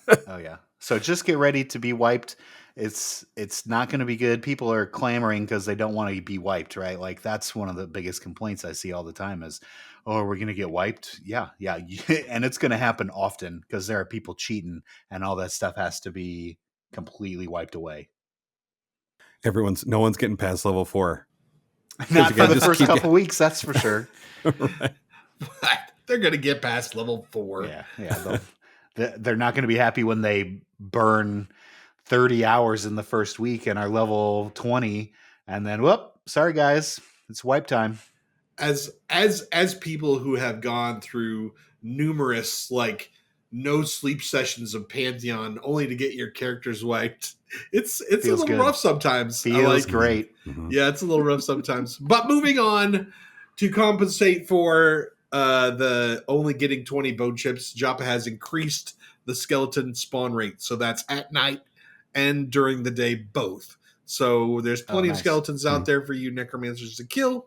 So just get ready to be wiped. It's not going to be good. People are clamoring because they don't want to be wiped, right? Like that's one of the biggest complaints I see all the time is, oh, are we going to get wiped? Yeah. And it's going to happen often because there are people cheating and all that stuff has to be completely wiped away. no one's getting past level 4. Not for the first couple weeks, that's for sure. Right. They're going to get past level 4. Yeah. They're not going to be happy when they burn 30 hours in the first week and are level 20 and then whoop, sorry guys, it's wipe time. As people who have gone through numerous no sleep sessions of Pantheon only to get your characters wiped, it's a little good. Rough sometimes. Feels great. Mm-hmm. Yeah, it's a little rough sometimes. But moving on, to compensate for the only getting 20 bone chips, Joppa has increased the skeleton spawn rate. So that's at night and during the day both. So there's plenty of skeletons out there for you necromancers to kill.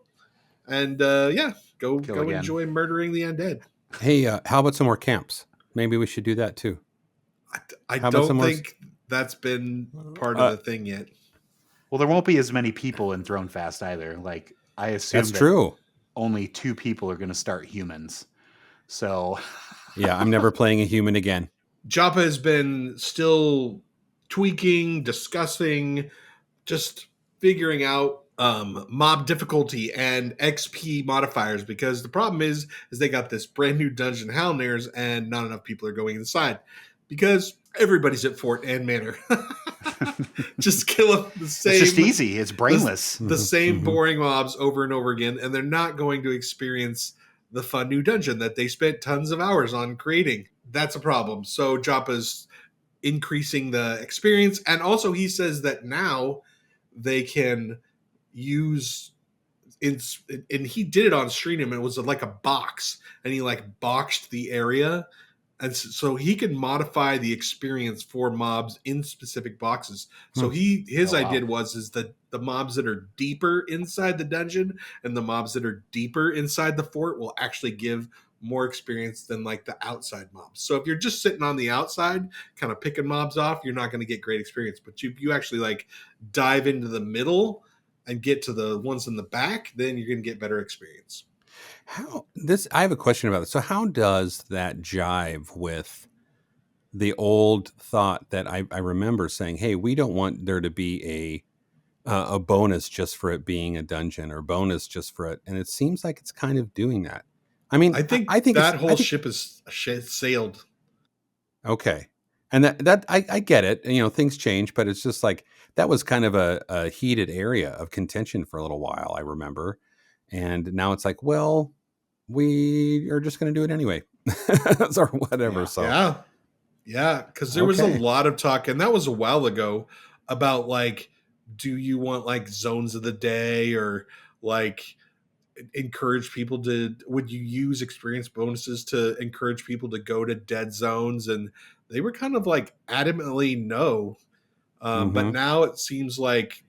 And go enjoy murdering the undead. Hey, how about some more camps? Maybe we should do that too. I don't think that's been part of the thing yet. Well, there won't be as many people in Throne Fast either. Like I assume that's true. Only 2 people are going to start humans. So yeah, I'm never playing a human again. Joppa has been still tweaking, discussing, just figuring out mob difficulty and XP modifiers, because the problem is they got this brand new dungeon Hell Nairs and not enough people are going inside because everybody's at Fort and Manor. Just kill them the same. It's just easy. It's brainless. The same boring mobs over and over again, and they're not going to experience the fun new dungeon that they spent tons of hours on creating. That's a problem. So Joppa's increasing the experience, and also he says that now they can use and he did it on stream, and it was like a box, and he boxed the area, and so he can modify the experience for mobs in specific boxes. So his idea is that the mobs that are deeper inside the dungeon and the mobs that are deeper inside the fort will actually give more experience than the outside mobs. So if you're just sitting on the outside kind of picking mobs off, you're not going to get great experience, but you actually dive into the middle and get to the ones in the back, then you're going to get better experience. I have a question about this. So how does that jive with the old thought that I remember saying, hey, we don't want there to be a bonus just for it being a dungeon or bonus just for it. And it seems like it's kind of doing that. I mean, I think that whole ship is sailed. Okay. And that I get it. You know, things change, but it's just like that was kind of a heated area of contention for a little while, I remember. And now it's like, well, we are just going to do it anyway. Or whatever. Yeah. So Yeah, because there was a lot of talk, and that was a while ago, about like, do you want like zones of the day, or like encourage people to, would you use experience bonuses to encourage people to go to dead zones? And they were kind of like adamantly no. But now it seems like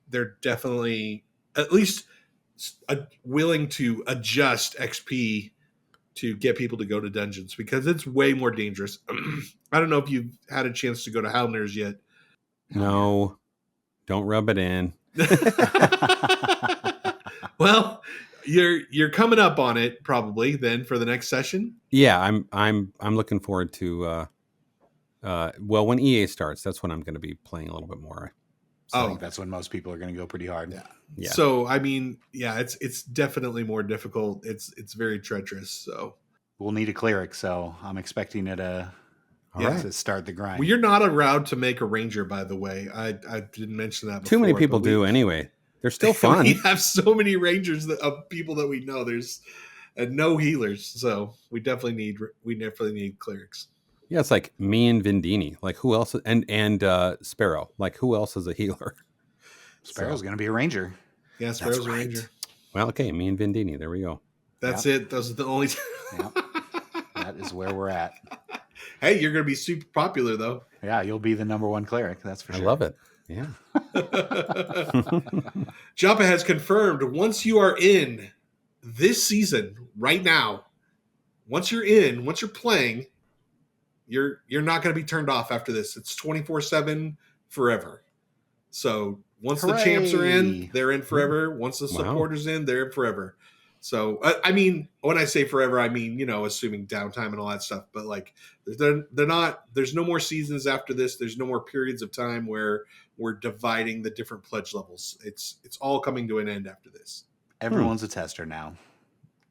they're definitely at least willing to adjust XP to get people to go to dungeons, because it's way more dangerous. I don't know if you've had a chance to go to Howlner's yet. No, don't rub it in. Well, you're coming up on it probably then for the next session. Yeah, I'm looking forward to well, when EA starts, that's when I'm going to be playing a little bit more. So I think that's when most people are going to go pretty hard. Yeah. So I mean, yeah, it's definitely more difficult. It's very treacherous. So we'll need a cleric. So I'm expecting it to start the grind. Well, you're not allowed to make a ranger, by the way. I didn't mention that before. Too many people do anyway. They're still fun. We have so many rangers of people that we know. There's no healers, so we definitely need clerics. Yeah, it's like me and Vindini. Like who else? And Sparrow. Like who else is a healer? Sparrow's going to be a ranger. Yeah, Sparrow's a ranger. Well, okay, me and Vindini. There we go. That's it. Those are the only. That is where we're at. Hey, you're going to be super popular, though. Yeah, you'll be the #1 cleric. That's for sure. I love it. Yeah. Joppa has confirmed, once you are in this season, right now, once you're playing, you're not going to be turned off after this. It's 24/7 forever. So once the champs are in, they're in forever. Once the supporters in, they're in forever. So I mean, when I say forever, I mean, assuming downtime and all that stuff. But like, they're not. There's no more seasons after this. There's no more periods of time where we're dividing the different pledge levels. It's all coming to an end after this. Everyone's a tester now.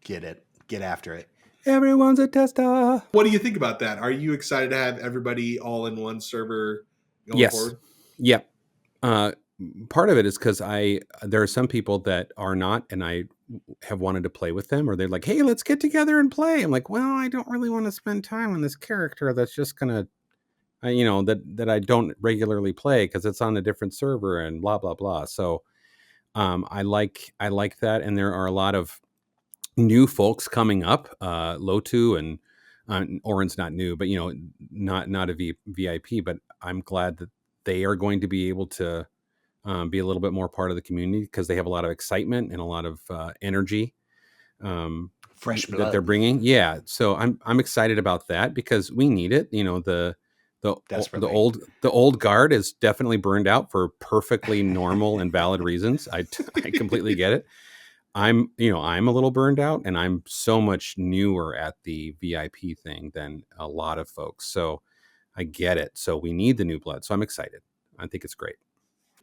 Get it. Get after it. Everyone's a tester. What do you think about that? Are you excited to have everybody all in one server going forward? Yep. Part of it is because there are some people that are not, and I have wanted to play with them, or they're like, hey, let's get together and play. I'm like, well, I don't really want to spend time on this character that's just gonna, that I don't regularly play because it's on a different server and blah blah blah. So I like that, and there are a lot of new folks coming up. Lotu and Oren's not new, but not a VIP, but I'm glad that they are going to be able to be a little bit more part of the community because they have a lot of excitement and a lot of energy, fresh blood that they're bringing. Yeah, so I'm excited about that because we need it. The old guard is definitely burned out for perfectly normal and valid reasons. I completely get it. I'm a little burned out, and I'm so much newer at the VIP thing than a lot of folks. So I get it. So we need the new blood. So I'm excited. I think it's great.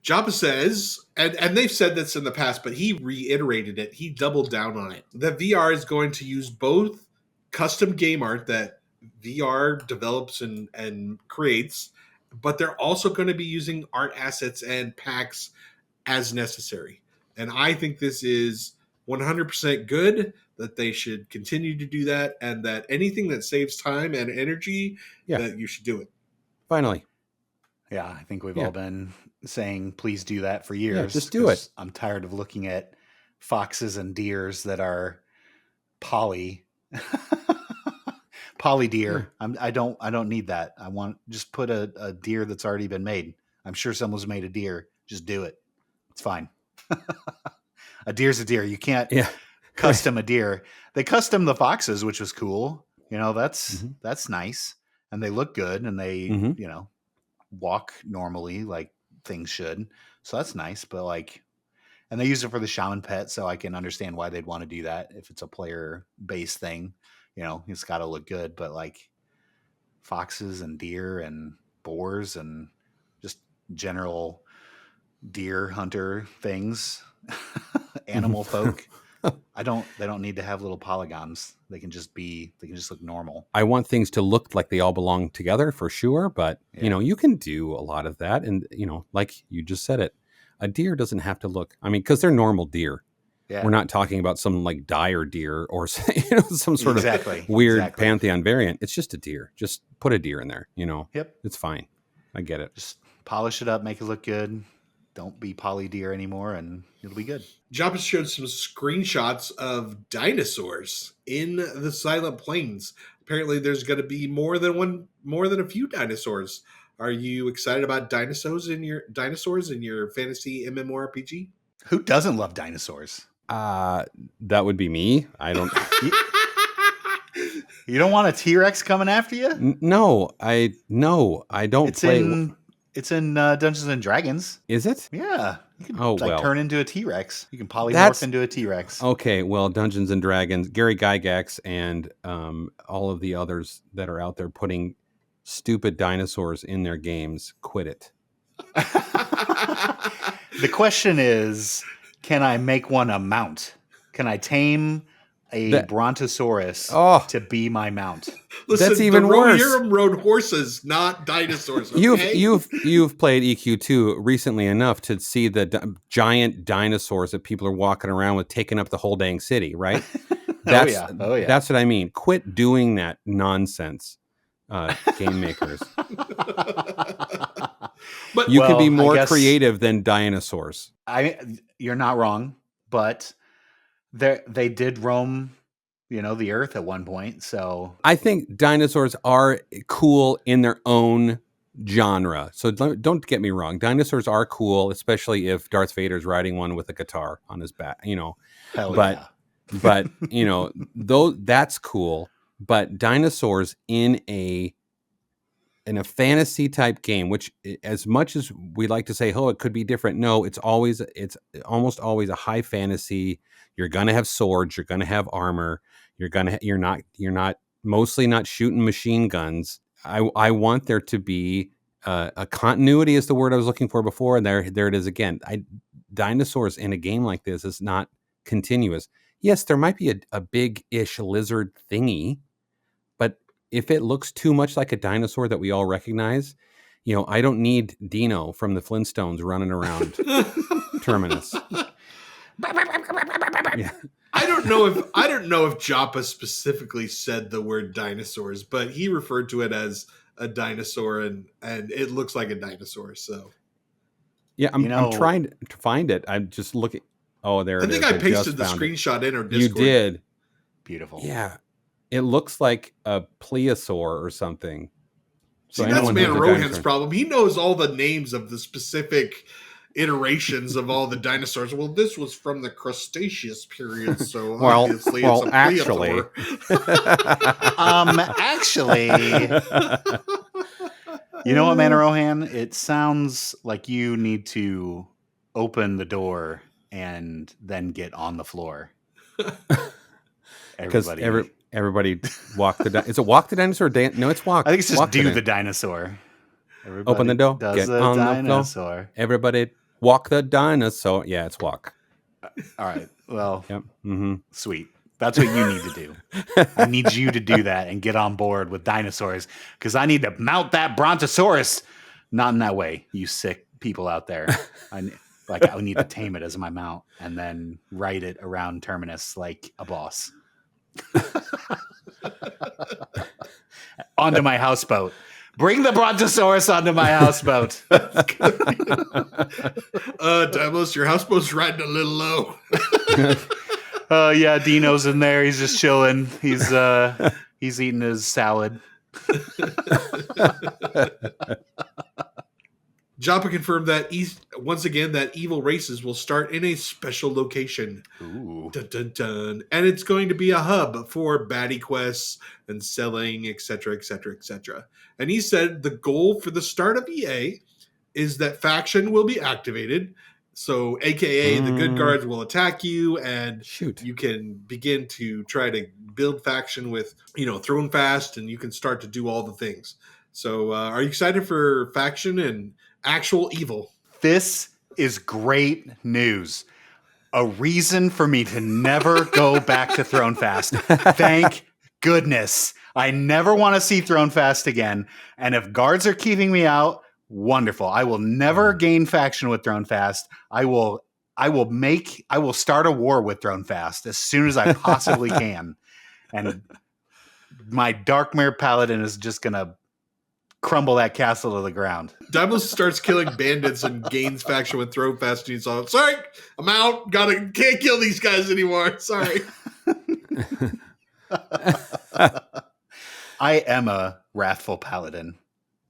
Joppa says, and they've said this in the past, but he reiterated it. He doubled down on it. The VR is going to use both custom game art that VR develops and creates, but they're also going to be using art assets and packs as necessary. And I think this is 100% good, that they should continue to do that, and that anything that saves time and energy, that you should do it. Finally. Yeah, I think we've all been saying, please do that for years. Yeah, just do it. I'm tired of looking at foxes and deers that are poly deer. I don't need that. I want, just put a deer that's already been made. I'm sure someone's made a deer. Just do it. It's fine. A deer's a deer. You can't custom a deer. They custom the foxes, which was cool. That's nice. And they look good, and they, walk normally like things should. So that's nice. But And they use it for the shaman pet, so I can understand why they'd want to do that if it's a player-based thing. It's got to look good, but like foxes and deer and boars and just general deer hunter things, animal folk. They don't need to have little polygons. They can just look normal. I want things to look like they all belong together for sure, but you can do a lot of that. And, like you just said it, a deer doesn't have to look, because they're normal deer. Yeah. We're not talking about some like dire deer or some sort of weird Pantheon variant. It's just a deer. Just put a deer in there, Yep. It's fine. I get it. Just polish it up, make it look good. Don't be poly deer anymore, and it'll be good. Joppa showed some screenshots of dinosaurs in the Silent Plains. Apparently, there's going to be more than a few dinosaurs. Are you excited about dinosaurs in your fantasy MMORPG? Who doesn't love dinosaurs? That would be me. I don't. You don't want a T-Rex coming after you? No, I don't play. It's in Dungeons and Dragons. Is it? Yeah. You can turn into a T-Rex. You can polymorph into a T-Rex. Okay, well, Dungeons and Dragons, Gary Gygax and all of the others that are out there putting stupid dinosaurs in their games, quit it. The question is, can I make one a mount? Can I tame a Brontosaurus to be my mount? Listen, that's even worse. Rohirrim rode horses, not dinosaurs. Okay? You've played EQ2 recently enough to see the giant dinosaurs that people are walking around with, taking up the whole dang city, right? That's, oh yeah. That's what I mean. Quit doing that nonsense, game makers. But you can be more creative than dinosaurs. You're not wrong, but they did roam, the earth at one point. So I think dinosaurs are cool in their own genre. So don't get me wrong. Dinosaurs are cool, especially if Darth Vader's riding one with a guitar on his back, Hell but, yeah. But, though that's cool, but dinosaurs in a fantasy type game, which as much as we like to say, it could be different. No, it's almost always a high fantasy. You're going to have swords. You're going to have armor. You're not mostly not shooting machine guns. I want there to be a continuity is the word I was looking for before. And there it is again. Dinosaurs in a game like this is not continuous. Yes, there might be a big-ish lizard thingy, but if it looks too much like a dinosaur that we all recognize, I don't need Dino from the Flintstones running around Terminus. Yeah. I don't know if Joppa specifically said the word dinosaurs, but he referred to it as a dinosaur, and it looks like a dinosaur. So, yeah, I'm trying to find it. I'm just looking. Oh, there it is. I think I pasted the screenshot in our Discord. You did. Beautiful. Yeah. It looks like a plesiosaur or something. So that's Man of Rohan's problem. He knows all the names of the specific iterations of all the dinosaurs. Well, this was from the Cretaceous period, so obviously it's a plesiosaur. Actually, you know what, Man of Rohan? It sounds like you need to open the door and then get on the floor. Everybody walk the is it walk the dinosaur? No, it's walk. I think it's just walk do the dinosaur. Everybody open the door. Does get the on dinosaur. The floor. Everybody walk the dinosaur. Yeah, it's walk. All right. Well, yep. Mm-hmm. Sweet. That's what you need to do. I need you to do that and get on board with dinosaurs because I need to mount that Brontosaurus. Not in that way, you sick people out there. I need to tame it as my mount and then ride it around Terminus like a boss. Onto my houseboat. Bring the Brontosaurus onto my houseboat. Dymlos, your houseboat's riding a little low. Yeah, Dino's in there. He's just chilling. He's eating his salad. Joppa confirmed that once again that evil races will start in a special location. Ooh. Dun, dun, dun. And it's going to be a hub for baddie quests and selling, etc., etc., etc. And he said the goal for the start of EA is that faction will be activated So, AKA the good guards will attack you, and Shoot. you can begin to try to build faction with, Throne Fast, and you can start to do all the things. So, are you excited for faction and actual evil? This is great news. A reason for me to never go back to Throne Fast. Thank goodness. I never want to see Throne Fast again. And if guards are keeping me out, wonderful. I will never gain faction with Throne Fast. I will start a war with Throne Fast as soon as I possibly can. And my Darkmere Paladin is just gonna crumble that castle to the ground. Dymlos starts killing bandits and gains faction with Throne Fast. And he's all, sorry, I'm out. Can't kill these guys anymore. Sorry. I am a wrathful paladin.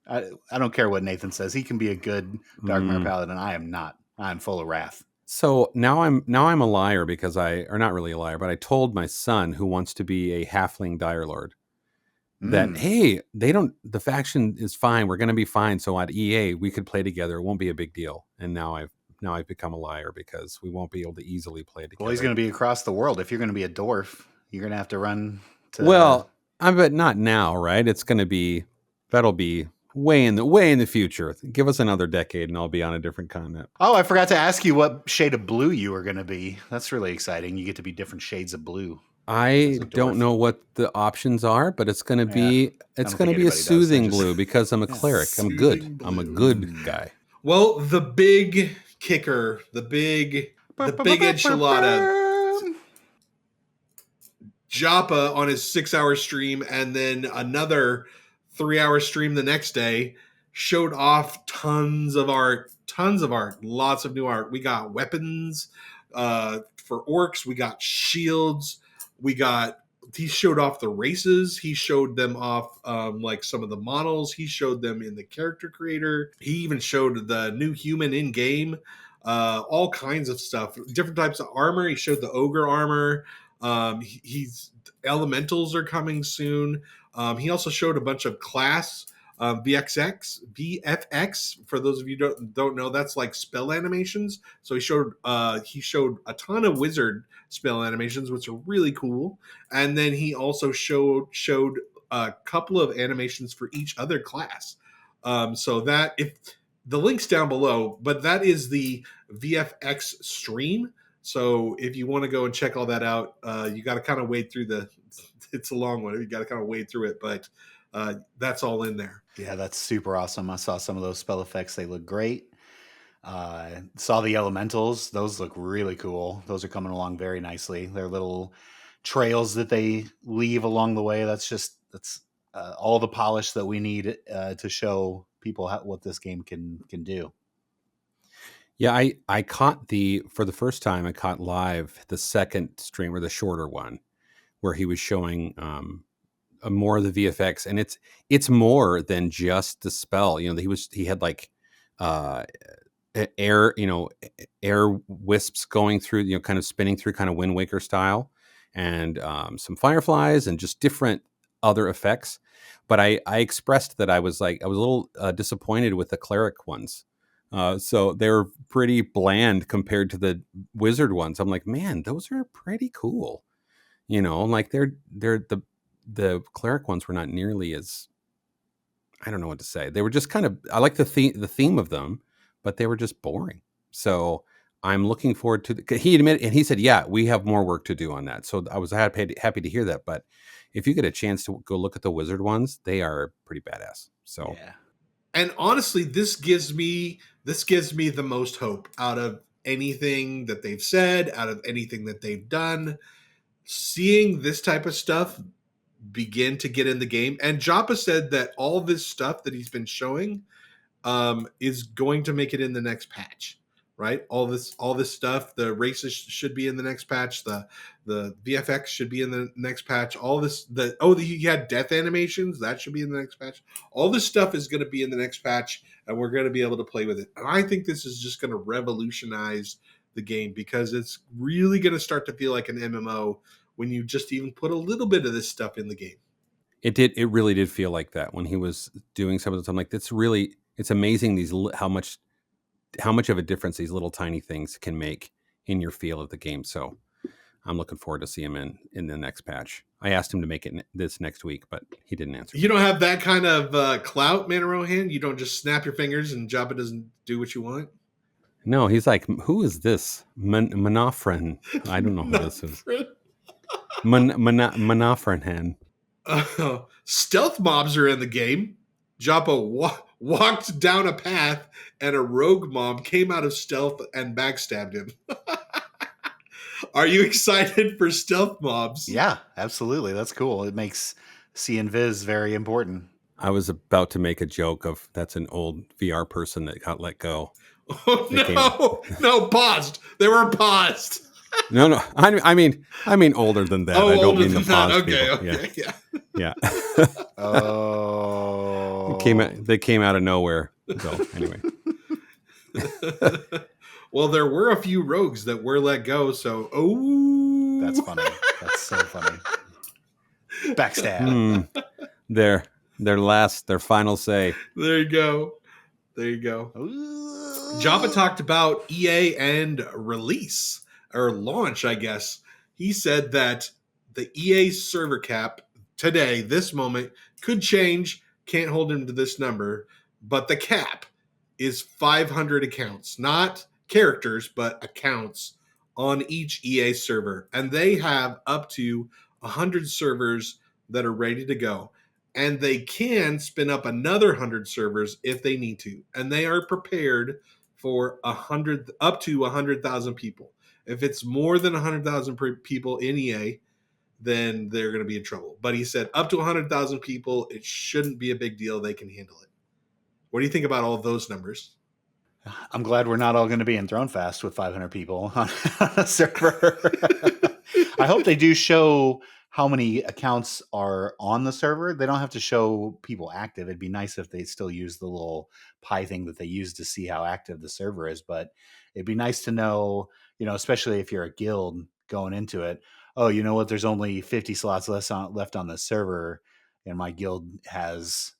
I don't care what Nathan says. He can be a good Darkmere Paladin. I am not. I'm full of wrath. So now I'm a liar because or not really a liar, but I told my son, who wants to be a halfling dire lord, that hey, the faction is fine. We're going to be fine. So at EA we could play together. It won't be a big deal. And now I've become a liar because we won't be able to easily play together. Well, he's going to be across the world. If you're going to be a dwarf, you're going to have to run to. Well, but not now, right? That'll be way in the future. Give us another decade and I'll be on a different continent. Oh, I forgot to ask you what shade of blue you were going to be. That's really exciting. You get to be different shades of blue. I don't know what the options are, but it's going to be a soothing blue because I'm a cleric. I'm good. Blue. I'm a good guy. Well, the big kicker, the big enchilada, Joppa on his 6-hour stream, and then another 3-hour stream the next day, showed off tons of art, lots of new art. We got weapons for orcs. We got shields. He showed off the races. He showed them off like some of the models. He showed them in the character creator. He even showed the new human in game, all kinds of stuff, different types of armor. He showed the ogre armor. He's elementals are coming soon. He also showed a bunch of class VFX. For those of you who don't know, that's like spell animations. So he showed a ton of wizard spell animations, which are really cool. And then he also showed a couple of animations for each other class. So that, if the link's down below, but that is the VFX stream. So if you want to go and check all that out, you got to kind of wade through it's a long one. You got to kind of wade through it, but that's all in there. Yeah, that's super awesome. I saw some of those spell effects. They look great. Saw the elementals. Those look really cool. Those are coming along very nicely. They're little trails that they leave along the way. That's all the polish that we need to show people what this game can do. Yeah, I caught for the first time, I caught live the second stream, or the shorter one, where he was showing more of the VFX, and it's more than just the spell. He had like air wisps going through, kind of spinning through, kind of Wind Waker style, and some fireflies and just different other effects. But I expressed that I was a little disappointed with the cleric ones. So they were pretty bland compared to the wizard ones. I'm like, man, those are pretty cool. Like they're the cleric ones were not nearly as, I don't know what to say. They were just kind of, I like the theme of them, but they were just boring. So I'm looking forward to he admitted, and he said, yeah, we have more work to do on that. So I was happy to hear that. But if you get a chance to go look at the wizard ones, they are pretty badass. So yeah. And honestly, this gives me the most hope out of anything that they've said, out of anything that they've done. Seeing this type of stuff begin to get in the game. And Joppa said that all this stuff that he's been showing is going to make it in the next patch, right? All this stuff, the races should be in the next patch. The VFX should be in the next patch. All this, he had death animations, that should be in the next patch. All this stuff is going to be in the next patch, and we're going to be able to play with it. And I think this is just going to revolutionize the game, because it's really going to start to feel like an MMO when you just even put a little bit of this stuff in the game. It really did feel like that when he was doing some of the time. Like, it's amazing how much how much of a difference these little tiny things can make in your feel of the game. So I'm looking forward to see him in the next patch. I asked him to make it this next week, but he didn't answer. You don't have that kind of clout, Man of Rohan? You don't just snap your fingers and Joppa doesn't do what you want? No, he's like, who is this? Manofren. I don't know who this is. Manofren. Stealth mobs are in the game. Joppa walked down a path and a rogue mob came out of stealth and backstabbed him. Are you excited for stealth mobs? Yeah, absolutely. That's cool. It makes seeing Viz very important. I was about to make a joke of that's an old VR person that got let go. Oh, no, paused. They were paused. No. I mean older than that. Oh, I don't older mean the than that. paused Okay, people. yeah. Oh. They came out of nowhere. So anyway. Well, there were a few rogues that were let go, so that's funny. That's so funny. Backstab. Their final say. There you go. Joppa talked about EA and release or launch, I guess. He said that the EA server cap today, this moment, could change. Can't hold him to this number, but the cap is 500 accounts, not characters, but accounts on each EA server. And they have up to 100 servers that are ready to go. And they can spin up another 100 servers if they need to. And they are prepared for up to 100,000 people. If it's more than 100,000 people in EA, then they're going to be in trouble. But he said up to 100,000 people, it shouldn't be a big deal. They can handle it. What do you think about all of those numbers? I'm glad we're not all going to be in Thronefest with 500 people on a server. I hope they do show how many accounts are on the server. They don't have to show people active. It'd be nice if they still use the little pie thing that they use to see how active the server is. But it'd be nice to know, especially if you're a guild going into it. Oh, you know what? There's only 50 slots left on the server, and my guild has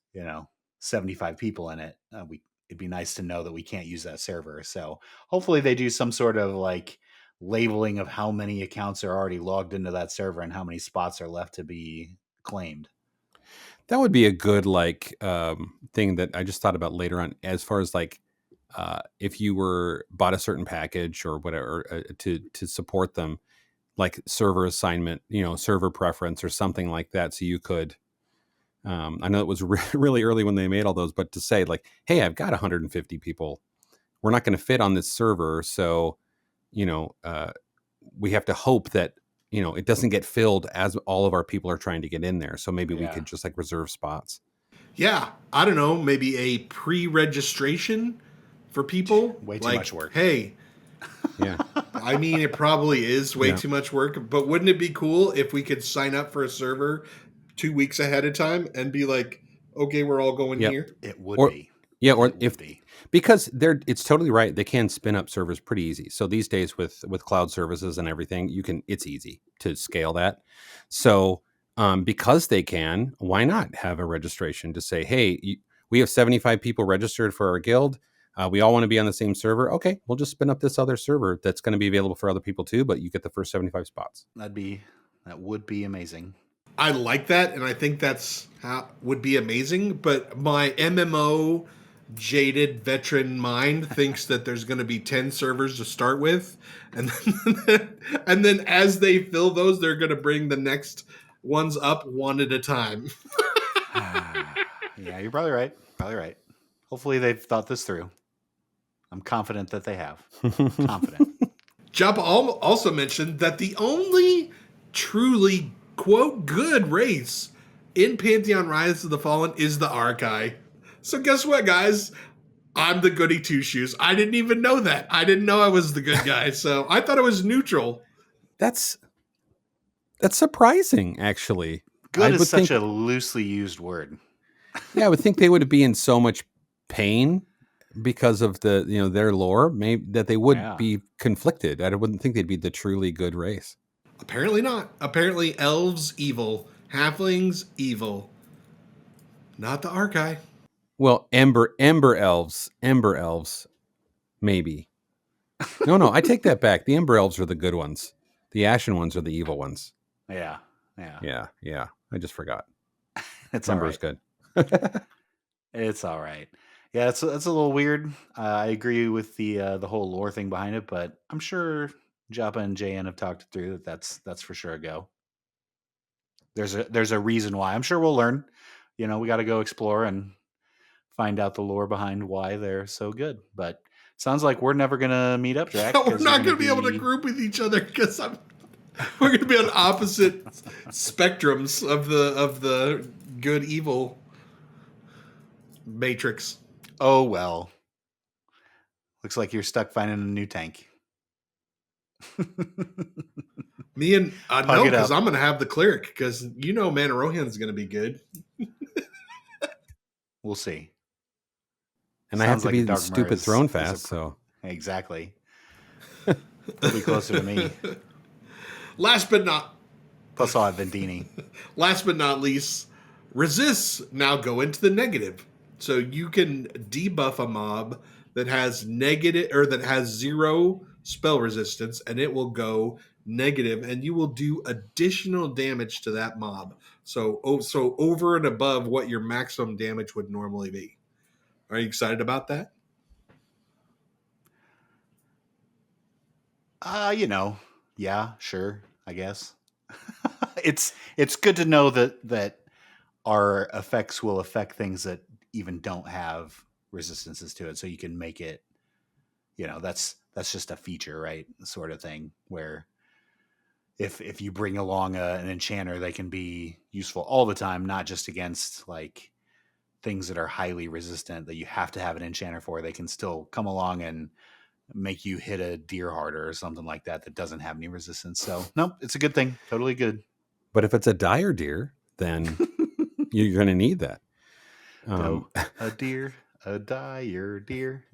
75 people in it. It'd be nice to know that we can't use that server. So hopefully they do some sort of like labeling of how many accounts are already logged into that server and how many spots are left to be claimed. That would be a good thing that I just thought about later on, as far as if you bought a certain package or whatever to support them, like server assignment, server preference or something like that. So you could, I know it was really early when they made all those, but to say like, hey, I've got 150 people, we're not going to fit on this server. So, we have to hope that, it doesn't get filled as all of our people are trying to get in there. So maybe we could just reserve spots. Yeah. I don't know. Maybe a pre-registration for people. Way too much work. Hey, yeah. I mean, it probably is way too much work, but wouldn't it be cool if we could sign up for a server 2 weeks ahead of time and be like, okay, we're all going here? It would be. Yeah, or because it's totally right. They can spin up servers pretty easy. So these days with cloud services and everything, it's easy to scale that. So because they can, why not have a registration to say, hey, we have 75 people registered for our guild. We all want to be on the same server. Okay, we'll just spin up this other server that's going to be available for other people too, but you get the first 75 spots. That would be amazing. I like that, and I think would be amazing, but my MMO jaded veteran mind thinks that there's going to be 10 servers to start with, and then as they fill those, they're going to bring the next ones up one at a time. Yeah, you're probably right. Hopefully they've thought this through. I'm confident that they have. Confident. Joppa also mentioned that the only truly, quote, good race in Pantheon Rise of the Fallen is the Archai. So guess what, guys? I'm the goody two-shoes. I didn't even know that. I didn't know I was the good guy, so I thought it was neutral. That's surprising, actually. Good is such a loosely used word. Yeah, I would think they would be in so much pain because of their lore, maybe that they would be conflicted. I wouldn't think they'd be the truly good race. Apparently not. Apparently elves evil, halflings evil. Not the Archai. Well, Ember elves Maybe. No, I take that back. The Ember Elves are the good ones. The Ashen ones are the evil ones. Yeah. I just forgot. It's Ember's all right. good. It's all right. Yeah, it's a little weird. I agree with the whole lore thing behind it, but I'm sure Joppa and JN have talked it through. That's for sure a go. There's a reason why. I'm sure we'll learn. We got to go explore and find out the lore behind why they're so good. But sounds like we're never gonna meet up, Draq. We're not going to be able to group with each other because we're going to be on opposite spectrums of the good evil matrix. Oh well. Looks like you're stuck finding a new tank. Me and no, because I'm going to have the cleric because Man of Rohan is going to be good. We'll see. And sounds I have to be the stupid throne fast, so exactly. It'll be closer to me. Last but not plus I'll have Vendini. Last but not least, resists now go into the negative. So you can debuff a mob that has negative or that has 0 spell resistance, and it will go negative, and you will do additional damage to that mob. So over and above what your maximum damage would normally be. Are you excited about that? Yeah, sure, I guess. It's good to know that our effects will affect things that even don't have resistances to it, so you can make it, that's just a feature, right? Sort of thing where if you bring along an enchanter, they can be useful all the time, not just against like things that are highly resistant that you have to have an enchanter for. They can still come along and make you hit a deer harder or something like that doesn't have any resistance. So nope, it's a good thing. Totally good. But if it's a dire deer, then you're going to need that. A dire deer.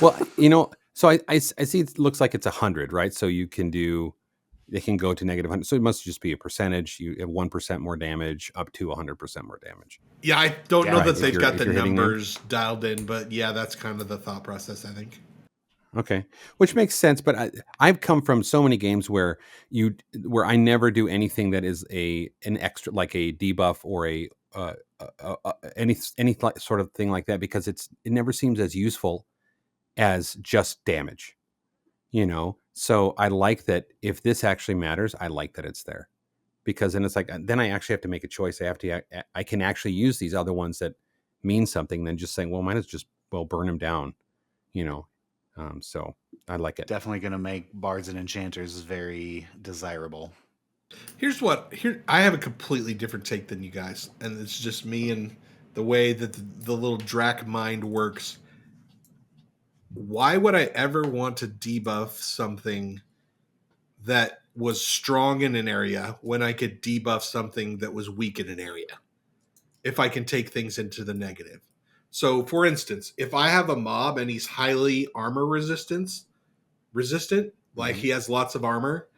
Well, so I see it looks like it's 100, right? So they can go to negative 100. So it must just be a percentage. You have 1% more damage up to 100% more damage. Yeah, I don't know that they've got the numbers dialed in, but yeah, that's kind of the thought process, I think. Okay, which makes sense. But I've come from so many games where I never do anything that is an extra, like a debuff or any sort of thing like that, because it never seems as useful as just damage. So I like that if this actually matters, I like that it's there, because then it's like, then I actually have to make a choice. I can actually use these other ones that mean something than just saying, well, might as just burn them down, so I like it. Definitely going to make bards and enchanters very desirable. I have a completely different take than you guys, and it's just me and the way that the little Draq mind works. Why would I ever want to debuff something that was strong in an area when I could debuff something that was weak in an area? If I can take things into the negative. So, for instance, if I have a mob and he's highly armor resistant, like he has lots of armor,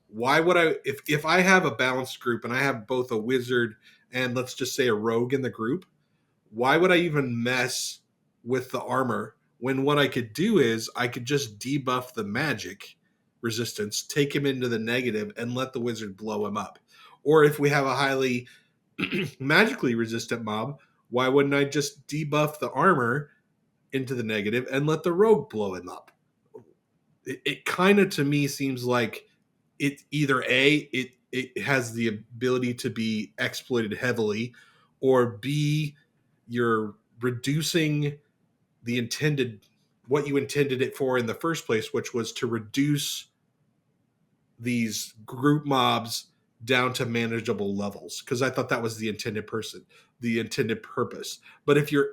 why would I, if I have a balanced group and I have both a wizard and let's just say a rogue in the group, why would I even mess with the armor when what I could do is I could just debuff the magic resistance, take him into the negative, and let the wizard blow him up? Or if we have a highly magically resistant mob, why wouldn't I just debuff the armor into the negative and let the rogue blow him up? It kind of, to me, seems like it either it has the ability to be exploited heavily, or B, you're reducing what you intended it for in the first place, which was to reduce these group mobs down to manageable levels, because I thought that was the intended purpose. But if you're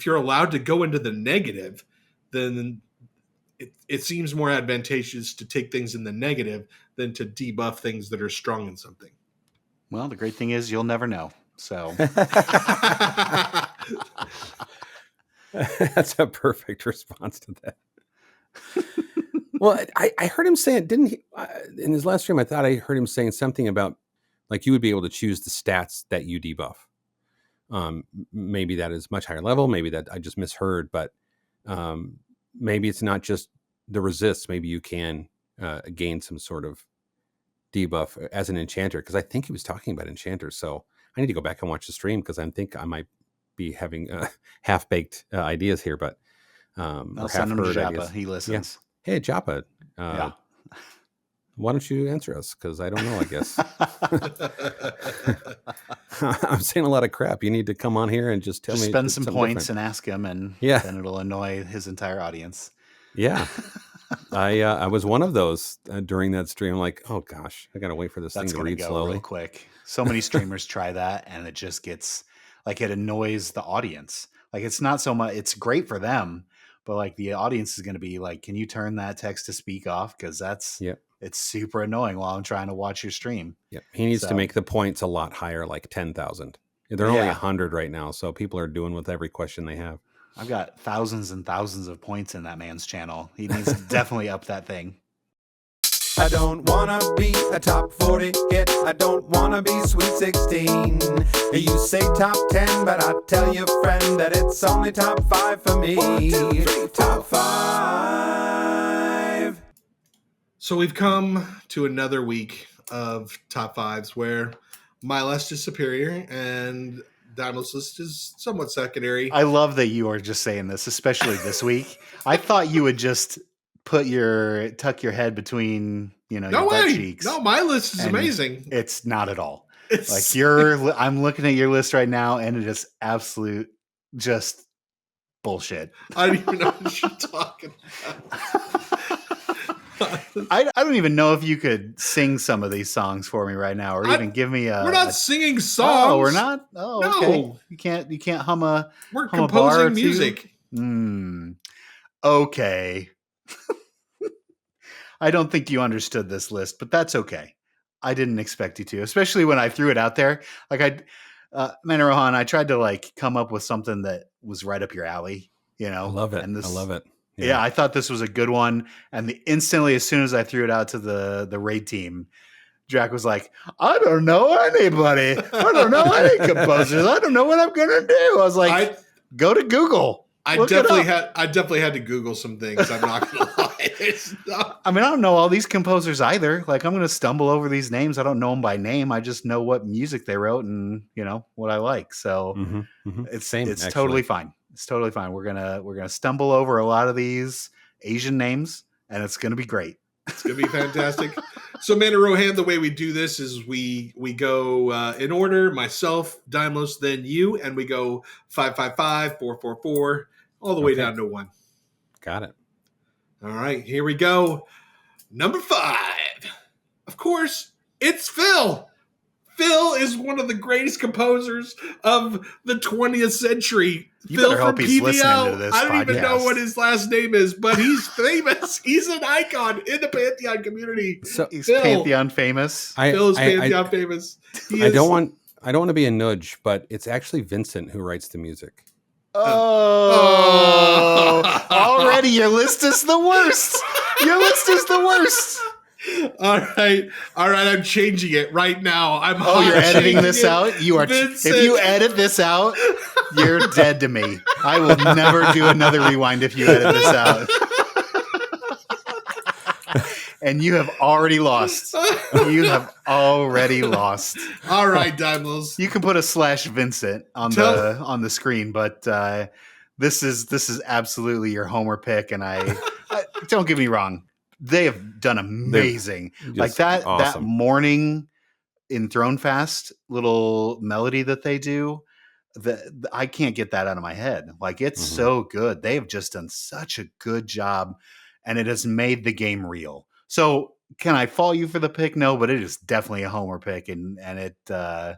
allowed to go into the negative, then it seems more advantageous to take things in the negative than to debuff things that are strong in something. Well, the great thing is you'll never know. So that's a perfect response to that. Well, I heard him say it, didn't he? In his last stream, I thought I heard him saying something about like you would be able to choose the stats that you debuff. Maybe that is much higher level. Maybe that I just misheard, but maybe it's not just the resists. Maybe you can gain some sort of debuff as an enchanter, because I think he was talking about enchanters. So I need to go back and watch the stream, because I think I might be having half-baked ideas here, but I'll send him to Joppa. He listens. Yeah. Hey, Joppa. Yeah. Why don't you answer us? Because I don't know, I guess. I'm saying a lot of crap. You need to come on here and just tell me. Spend some points different. And ask him, and then it'll annoy his entire audience. Yeah. I was one of those during that stream. I'm like, oh gosh, I got to wait for this thing to read slowly. Real quick. So many streamers try that, and it just gets like, it annoys the audience. Like, it's not so much, it's great for them, but like the audience is going to be like, can you turn that text to speak off? Because it's super annoying while I'm trying to watch your stream. Yeah, he needs to make the points a lot higher, like 10,000. They're only 100 right now, so people are doing with every question they have. I've got thousands and thousands of points in that man's channel. He needs to definitely up that thing. I don't wanna be a top 40 hit. I don't wanna be sweet 16. You say top 10, but I tell your friend that it's only top 5 for me. 1, 2, 3, top 5. So we've come to another week of top 5s where my list is superior and Dymlos' list is somewhat secondary. I love that you are just saying this, especially this week. I thought you would just tuck your head between, your butt cheeks. No, my list is amazing. It's not at all. I'm looking at your list right now, and it is absolute just bullshit. I don't even know what you're talking about. I don't even know if you could sing some of these songs for me right now, or even give me a. We're not singing songs. Oh, we're not. Oh, no. Okay. You can't hum a. We're composing music. Okay. I don't think you understood this list, but that's okay. I didn't expect you to, especially when I threw it out there. Like Man of Rohan, I tried to come up with something that was right up your alley. I love it. I love it. Yeah, I thought this was a good one. And instantly, as soon as I threw it out to the raid team, Draq was like, I don't know anybody. I don't know any composers. I don't know what I'm going to do. I was like, go to Google. I definitely had to Google some things. I'm not going to lie. I don't know all these composers either. Like, I'm going to stumble over these names. I don't know them by name. I just know what music they wrote and, what I like. So it's totally fine. It's totally fine. We're gonna stumble over a lot of these Asian names, and it's gonna be great. It's gonna be fantastic. So, Man of Rohan, the way we do this is we go in order. Myself, Dymlos, then you, and we go 5, 5, 5, 4, 4, 4, all the way down to 1. Got it. All right, here we go. Number 5. Of course, it's Phil. Phil is one of the greatest composers of the 20th century. You Phil better hope he's listening to this I don't podcast. even know what his last name is, but he's famous. He's an icon in the Pantheon community. So he's Pantheon famous. Phil is Pantheon famous. I don't want to be a nudge, but it's actually Vincent who writes the music. Oh, already your list is the worst. Your list is the worst. All right. I'm changing it right now. You're editing this out? You are. If you edit this out, you're dead to me. I will never do another rewind if you edit this out. And you have already lost. You have already lost. All right, Dymlos. You can put a /Vincent on the screen, but this is absolutely your homer pick. And I don't get me wrong. They have done amazing. Like that morning in Throne Fast little melody that they do. I can't get that out of my head. Like, it's so good. They have just done such a good job, and it has made the game real. So can I fault you for the pick? No, but it is definitely a homer pick, and it this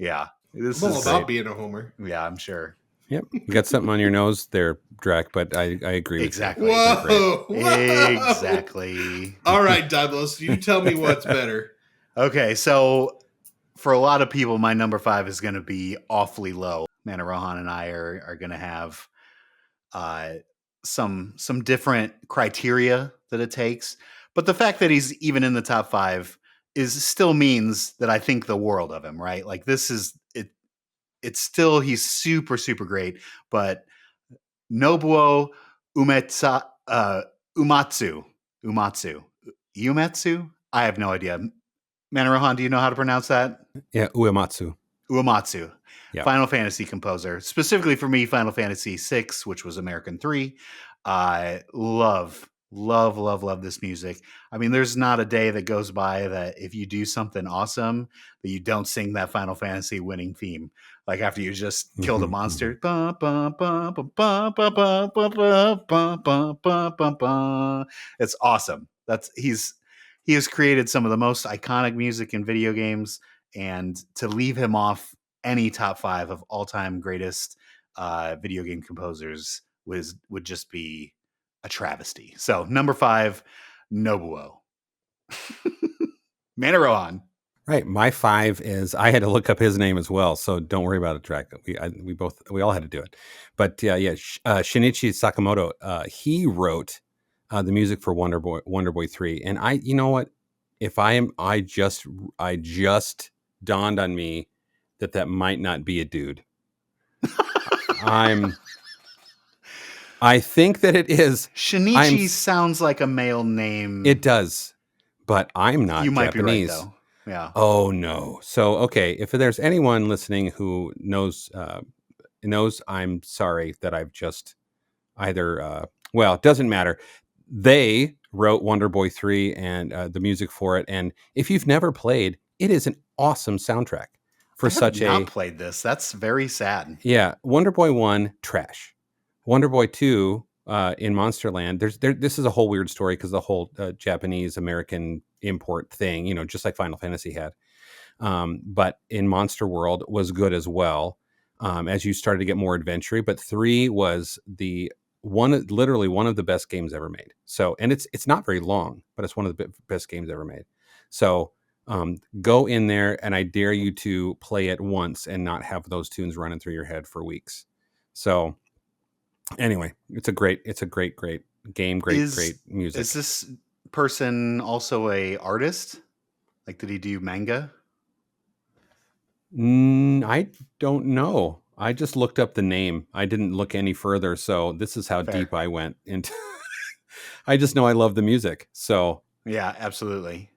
I'm all is about being a homer. Yeah, I'm sure. Yep. You got something on your nose there, Draq, but I agree with exactly. you. Whoa. Exactly. All right, Dymlos, you tell me what's better. Okay, so for a lot of people, my number 5 is going to be awfully low. Man of Rohan and I are going to have some different criteria that it takes. But the fact that he's even in the top 5 still means that I think the world of him, right? Like, this is it. It's still, he's super, super great. But Nobuo Umetsa, Umatsu. Umetsu? I have no idea. Man of Rohan, do you know how to pronounce that? Yeah, Uematsu. Uematsu. Yeah. Final Fantasy composer. Specifically for me, Final Fantasy VI, which was American 3. I love this music. I mean, there's not a day that goes by that if you do something awesome that you don't sing that Final Fantasy winning theme. Like after you just killed a monster. It's awesome. He has created some of the most iconic music in video games, and to leave him off any top 5 of all-time greatest video game composers would just be a travesty. So number 5, Nobuo. Man of Rohan. Right. My 5 is, I had to look up his name as well, so don't worry about it, Draq. We all had to do it. But Shinichi Sakamoto, he wrote the music for Wonder Boy 3. And you know what? I just dawned on me that might not be a dude. I think that it is. Shinichi sounds like a male name. It does, but I'm not You might Japanese. be right, though. Yeah. Oh no. So okay, if there's anyone listening who knows, I'm sorry that I've just either. Well, it doesn't matter. They wrote Wonder Boy 3 and the music for it, and if you've never played, it is an awesome soundtrack for I have not played this. That's very sad. Yeah, Wonder Boy 1 trash. Wonder Boy 2 in Monsterland. This is a whole weird story because the whole Japanese American import thing, just like Final Fantasy had. But in Monster World was good as well as you started to get more adventure. But 3 was literally one of the best games ever made. So, and it's not very long, but it's one of the best games ever made. So go in there, and I dare you to play it once and not have those tunes running through your head for weeks. So anyway, it's a great game, great music. Is this person also a artist? Like, did he do manga? I don't know. I just looked up the name. I didn't look any further. So this is how deep I went into. I just know I love the music. So yeah, absolutely.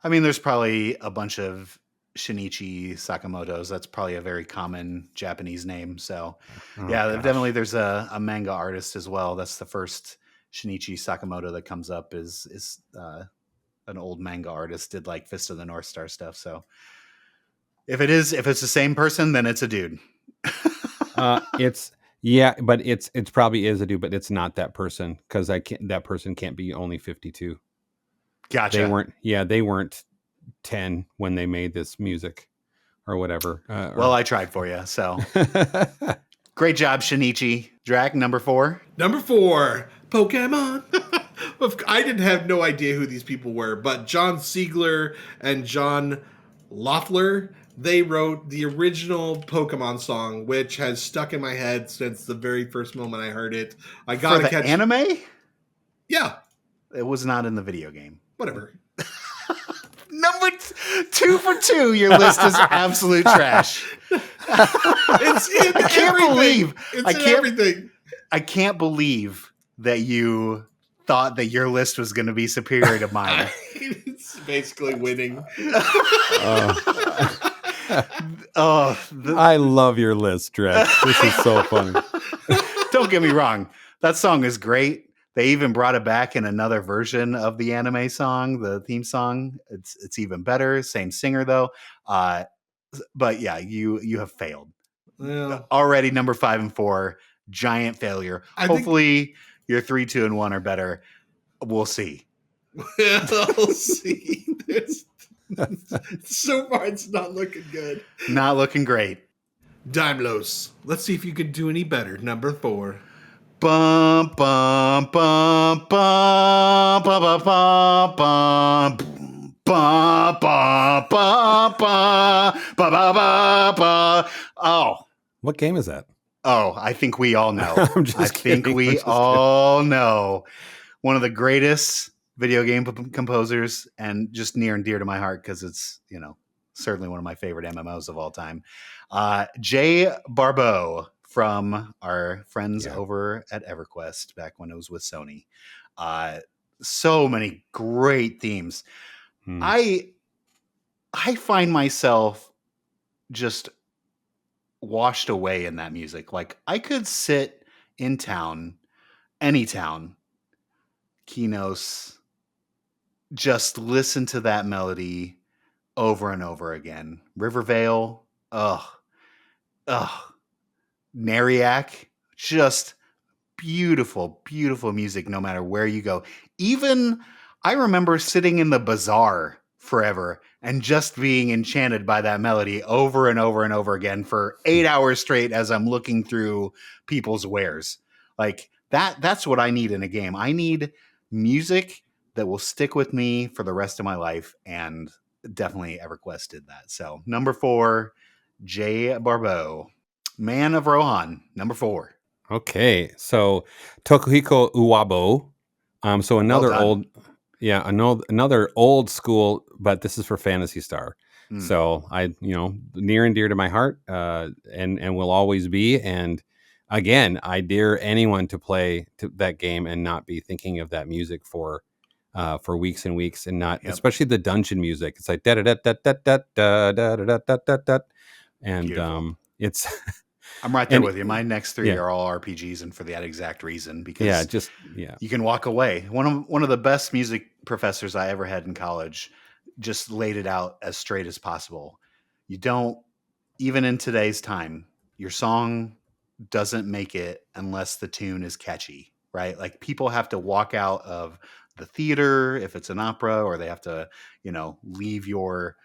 I mean, there's probably a bunch of Shinichi Sakamotos. That's probably a very common Japanese name. So definitely there's a manga artist as well. That's the first Shinichi Sakamoto that comes up is an old manga artist, did like Fist of the North Star stuff. So if it's the same person, then it's a dude. but it's probably is a dude, but it's not that person because that person can't be only 52. Gotcha. They weren't 10 when they made this music or whatever. I tried for you. So great job, Shinichi. Draq, number 4. Number 4, Pokemon. I didn't have no idea who these people were, but John Siegler and John Loeffler, they wrote the original Pokemon song, which has stuck in my head since the very first moment I heard it. I gotta catch anime. Yeah, it was not in the video game. Whatever. Number 2 for 2. Your list is absolute trash. It's in everything. Everything. I can't believe that you thought that your list was going to be superior to mine. It's basically winning. I love your list, Draq. This is so funny. Don't get me wrong. That song is great. They even brought it back in another version of the anime song, the theme song. It's even better. Same singer though. But yeah, you have failed. Well, already number 5 and 4, giant failure. Hopefully your 3, 2, and 1 are better. We'll see. We'll see. So far, it's not looking good. Not looking great. Dymlos. Let's see if you can do any better. Number 4. Bum bum bum bum bum bum bum bum bum bum bum bum. Oh, what game is that? Oh, I think we all know. I think we all know. One of the greatest video game composers, and just near and dear to my heart because it's certainly one of my favorite MMOs of all time. Jay Barbeau from our friends Yeah. over at EverQuest back when it was with Sony. So many great themes. I find myself just washed away in that music. Like I could sit in town, any town, Kinos, just listen to that melody over and over again. Rivervale, Nariak, just beautiful, beautiful music no matter where you go. Even I remember sitting in the bazaar forever and just being enchanted by that melody over and over and over again for 8 hours straight as I'm looking through people's wares. Like that's what I need in a game. I need music that will stick with me for the rest of my life, and definitely EverQuest did that. So number 4, J. Barbeau. Man of Rohan, number 4. Okay, so Tokuhiko Uwabo. So another another old school, but this is for Phantasy Star. So I, near and dear to my heart, and will always be. And again, I dare anyone to play that game and not be thinking of that music for weeks and weeks, and not, especially the dungeon music. It's like da da da da da da da da da da da da, and it's. I'm right there with you. My next 3 are all RPGs, and for that exact reason, because you can walk away. One of the best music professors I ever had in college just laid it out as straight as possible. You don't, even in today's time, your song doesn't make it unless the tune is catchy, right? Like people have to walk out of the theater if it's an opera, or they have to, leave your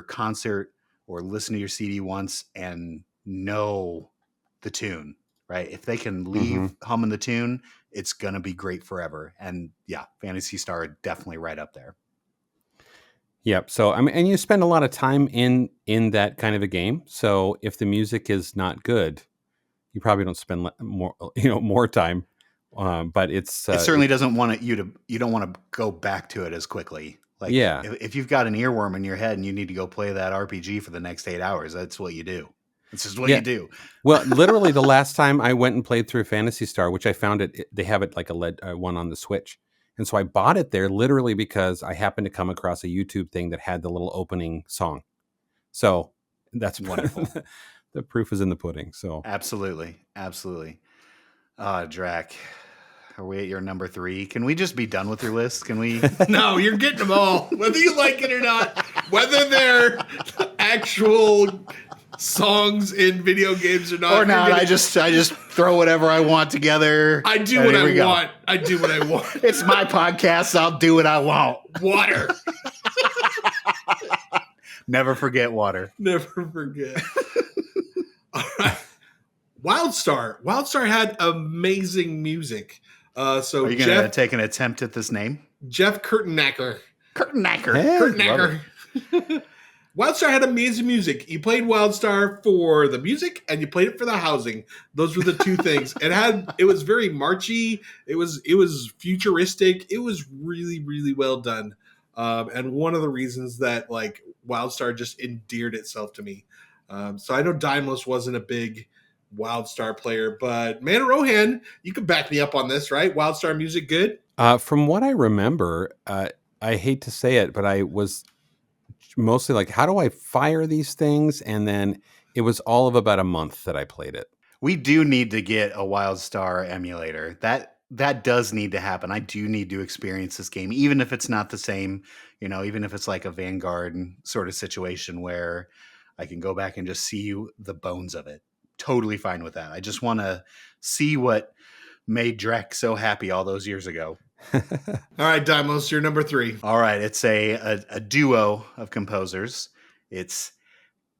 concert or listen to your CD once and know the tune, right? If they can leave humming the tune, it's gonna be great forever. And yeah, Phantasy Star definitely right up there. Yep. So I mean, and you spend a lot of time in that kind of a game. So if the music is not good, you probably don't spend more time. But it certainly doesn't want you don't want to go back to it as quickly. Like if you've got an earworm in your head and you need to go play that RPG for the next 8 hours, that's what you do. This is what you do. Well, literally the last time I went and played through Phantasy Star, which I found they have it like a one on the Switch. And so I bought it there literally because I happened to come across a YouTube thing that had the little opening song. So that's wonderful. The proof is in the pudding. So absolutely. Draq, are we at your number 3? Can we just be done with your list? Can we? No, you're getting them all, whether you like it or not, whether they're actual songs in video games or not. Or not. I just throw whatever I want together. I do what I want. I do what I want. It's my podcast. I'll do what I want. Water. Never forget water. Never forget. All right. WildStar. WildStar had amazing music. So are you going to take an attempt at this name? Jeff Kurtenacker. Kurtenacker. WildStar had amazing music. You played WildStar for the music and you played it for the housing. Those were the two things. It was very marchy. It was futuristic. It was really, really well done. And one of the reasons that like WildStar just endeared itself to me. So I know Dymlos wasn't a big WildStar player, but Man of Rohan, you can back me up on this, right? WildStar music good? From what I remember, I hate to say it, but I was mostly like, how do I fire these things? And then it was all of about a month that I played it. We do need to get a WildStar emulator. That does need to happen. I do need to experience this game, even if it's not the same, even if it's like a Vanguard sort of situation where I can go back and just see the bones of it. Totally fine with that. I just want to see what made Draq so happy all those years ago. All right, Dymlos, you're number 3. All right, it's a duo of composers. It's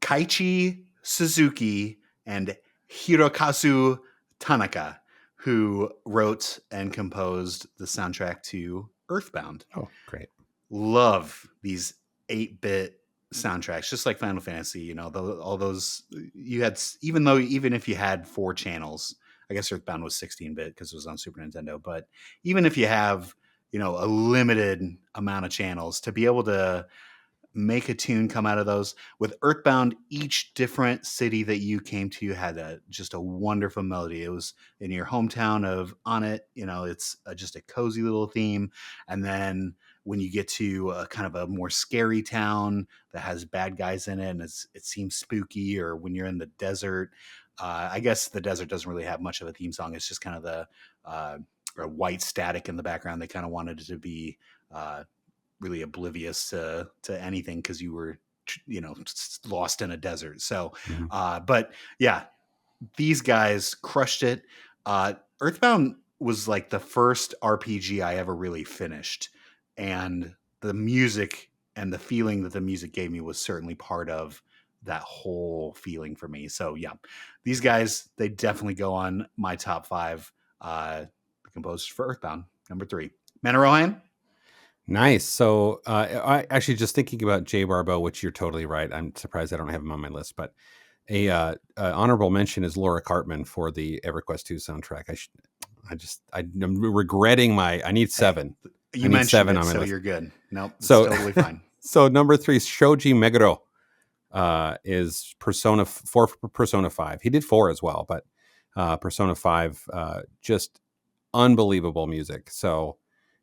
Kaiichi Suzuki and Hirokazu Tanaka, who wrote and composed the soundtrack to Earthbound. Oh, great. Love these 8-bit soundtracks, just like Final Fantasy, all those you had, even if you had 4 channels, I guess Earthbound was 16-bit because it was on Super Nintendo, but even if you have, a limited amount of channels, to be able to make a tune come out of those. With Earthbound, each different city that you came to had just a wonderful melody. It was in your hometown of Onit, it's just a cozy little theme. And then when you get to kind of a more scary town that has bad guys in it and it seems spooky, or when you're in the desert, I guess the desert doesn't really have much of a theme song. It's just kind of the white static in the background. They kind of wanted it to be really oblivious to anything because you were, lost in a desert. So, but yeah, these guys crushed it. Earthbound was like the first RPG I ever really finished, and the music and the feeling that the music gave me was certainly part of that whole feeling for me. So yeah, these guys, they definitely go on my top 5 composers for Earthbound. Number 3, Man of Rohan. Nice. So I actually just thinking about Jay Barbo, which you're totally right. I'm surprised I don't have him on my list, but a honorable mention is Laura Cartman for the EverQuest 2 soundtrack. I'm regretting I need 7. You mentioned 7 it, on my list. You're good. Nope, it's totally fine. So number 3, Shoji Meguro is Persona 4 for Persona 5. He did 4 as well, but Persona 5, just unbelievable music. So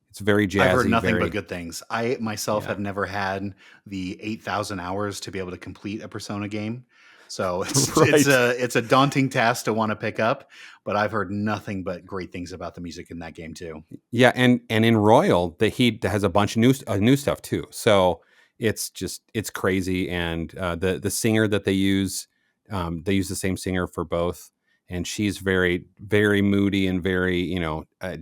it's very jazzy. I've heard nothing but good things. I myself have never had the 8,000 hours to be able to complete a Persona game. So it's a daunting task to want to pick up, but I've heard nothing but great things about the music in that game too. Yeah, and in Royal, he has a bunch of new stuff too. So it's crazy, and the singer that they use the same singer for both, and she's very, very moody and very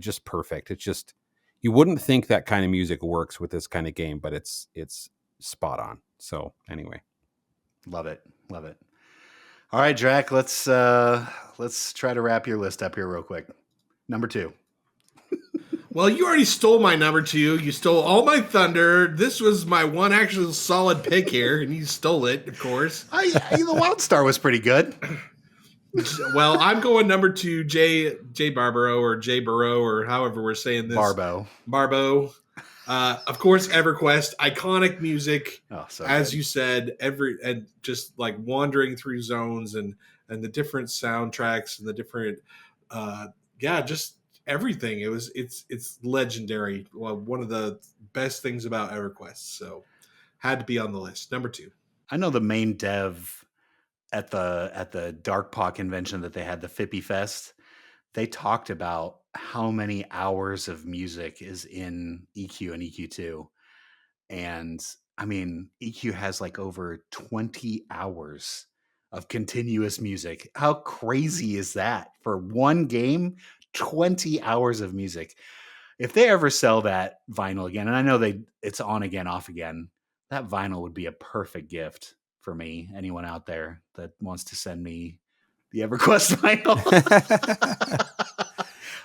just perfect. It's just, you wouldn't think that kind of music works with this kind of game, but it's spot on. So anyway, love it. All right, Draq, let's try to wrap your list up here real quick. Number 2. Well, you already stole my number 2. You stole all my thunder. This was my one actual solid pick here, and you stole it, of course. The Wildstar was pretty good. Well, I'm going number 2, Jay Barbaro or Jay Burrow or however we're saying this. Barbo. Of course, EverQuest, iconic music. Oh, so as good. You said, and just like wandering through zones and the different soundtracks and the different, just everything. It's legendary. Well, one of the best things about EverQuest. So had to be on the list. Number 2. I know the main dev at the Dark Paw convention that they had, the Fippy Fest, they talked about how many hours of music is in EQ and EQ2. And I mean, EQ has like over 20 hours of continuous music. How crazy is that for one game? 20 hours of music. If they ever sell that vinyl again, and I know it's on again, off again, that vinyl would be a perfect gift for me. Anyone out there that wants to send me the EverQuest vinyl.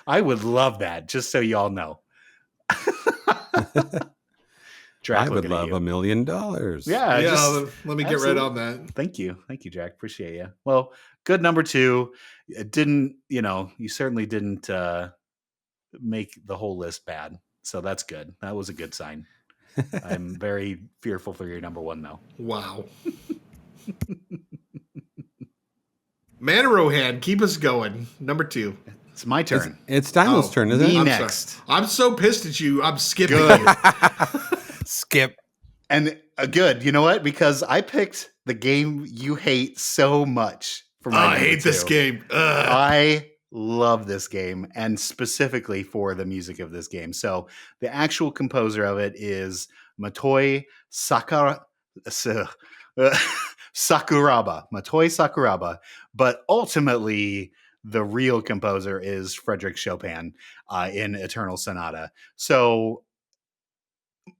I would love that, just so y'all know. I would love $1 million. Yeah, let me get right on that. Thank you, Jack. Appreciate you. Well, good number 2. It didn't, you certainly didn't make the whole list bad. So that's good. That was a good sign. I'm very fearful for your number 1, though. Wow. Man of Rohan, keep us going. Number 2. It's my turn. It's Dymlos' turn, isn't it? Me next. Sorry. I'm so pissed at you. I'm skipping. Skip. And good. You know what? Because I picked the game you hate so much. I hate this game. Ugh. I love this game, and specifically for the music of this game. So the actual composer of it is Motoi Sakuraba. Motoi Sakuraba. But ultimately, the real composer is Frédéric Chopin in Eternal Sonata. So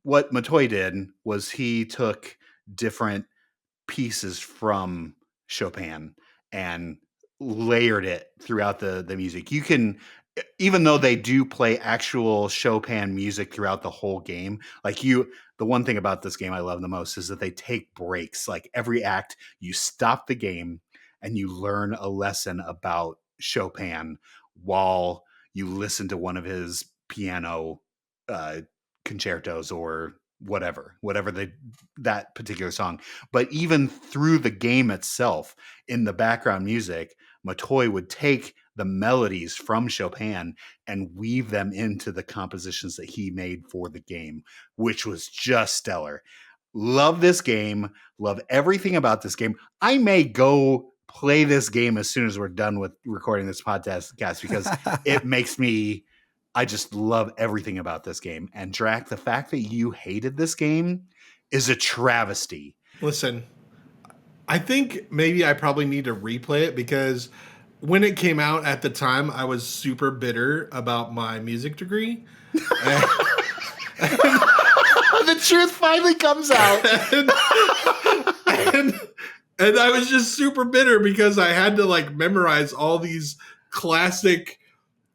what Motoi did was he took different pieces from Chopin and layered it throughout the music. You can, even though they do play actual Chopin music throughout the whole game, the one thing about this game I love the most is that they take breaks. Like every act, you stop the game and you learn a lesson about Chopin while you listen to one of his piano concertos or whatever that particular song. But even through the game itself, in the background music, Matoy would take the melodies from Chopin and weave them into the compositions that he made for the game, which was just stellar. Love this game. Love everything about this game. I may go play this game as soon as we're done with recording this podcast because it makes me, I just love everything about this game. And Draq, the fact that you hated this game is a travesty. Listen, I think maybe I probably need to replay it because when it came out at the time, I was super bitter about my music degree. The truth finally comes out. And I was just super bitter because I had to like memorize all these classic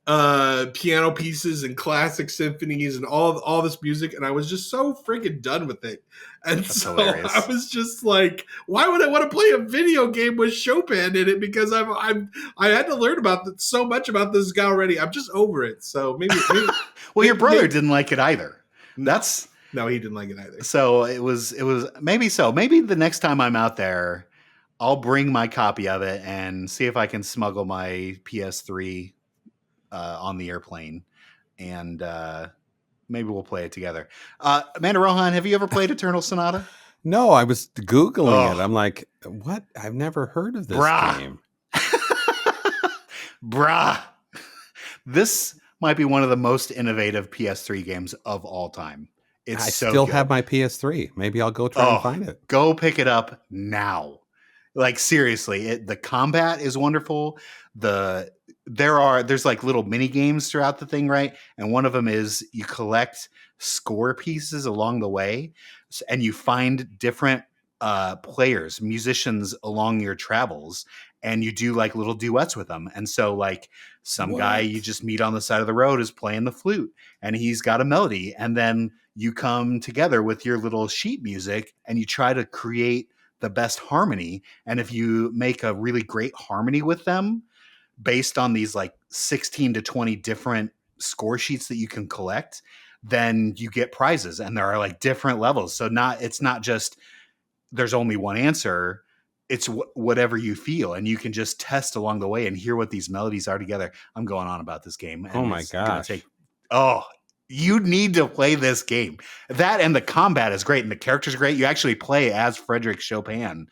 piano pieces and classic symphonies and all this music, and I was just so freaking done with it. And That's so hilarious. I was just like, why would I want to play a video game with Chopin in it? Because I had to learn about so much about this guy already. I'm just over it. So maybe well, your brother didn't like it either. No, he didn't like it either. So it was maybe so. Maybe the next time I'm out there, I'll bring my copy of it and see if I can smuggle my PS3 on the airplane, and maybe we'll play it together. Man of Rohan, have you ever played Eternal Sonata? No, I was Googling it. I'm like, what? I've never heard of this game. Bruh. This might be one of the most innovative PS3 games of all time. I still have my PS3. Maybe I'll go try and find it. Go pick it up now. Like seriously, the combat is wonderful. There's like little mini games throughout the thing, right? And one of them is you collect score pieces along the way, and you find different players, musicians along your travels, and you do like little duets with them. And so like some guy you just meet on the side of the road is playing the flute and he's got a melody, and then you come together with your little sheet music and you try to create the best harmony. And if you make a really great harmony with them based on these like 16 to 20 different score sheets that you can collect, then you get prizes, and there are like different levels. So it's not just there's only one answer. It's whatever you feel, and you can just test along the way and hear what these melodies are together. I'm going on about this game. Oh my gosh. You need to play this game. That and the combat is great, and the characters are great. You actually play as Frederick Chopin.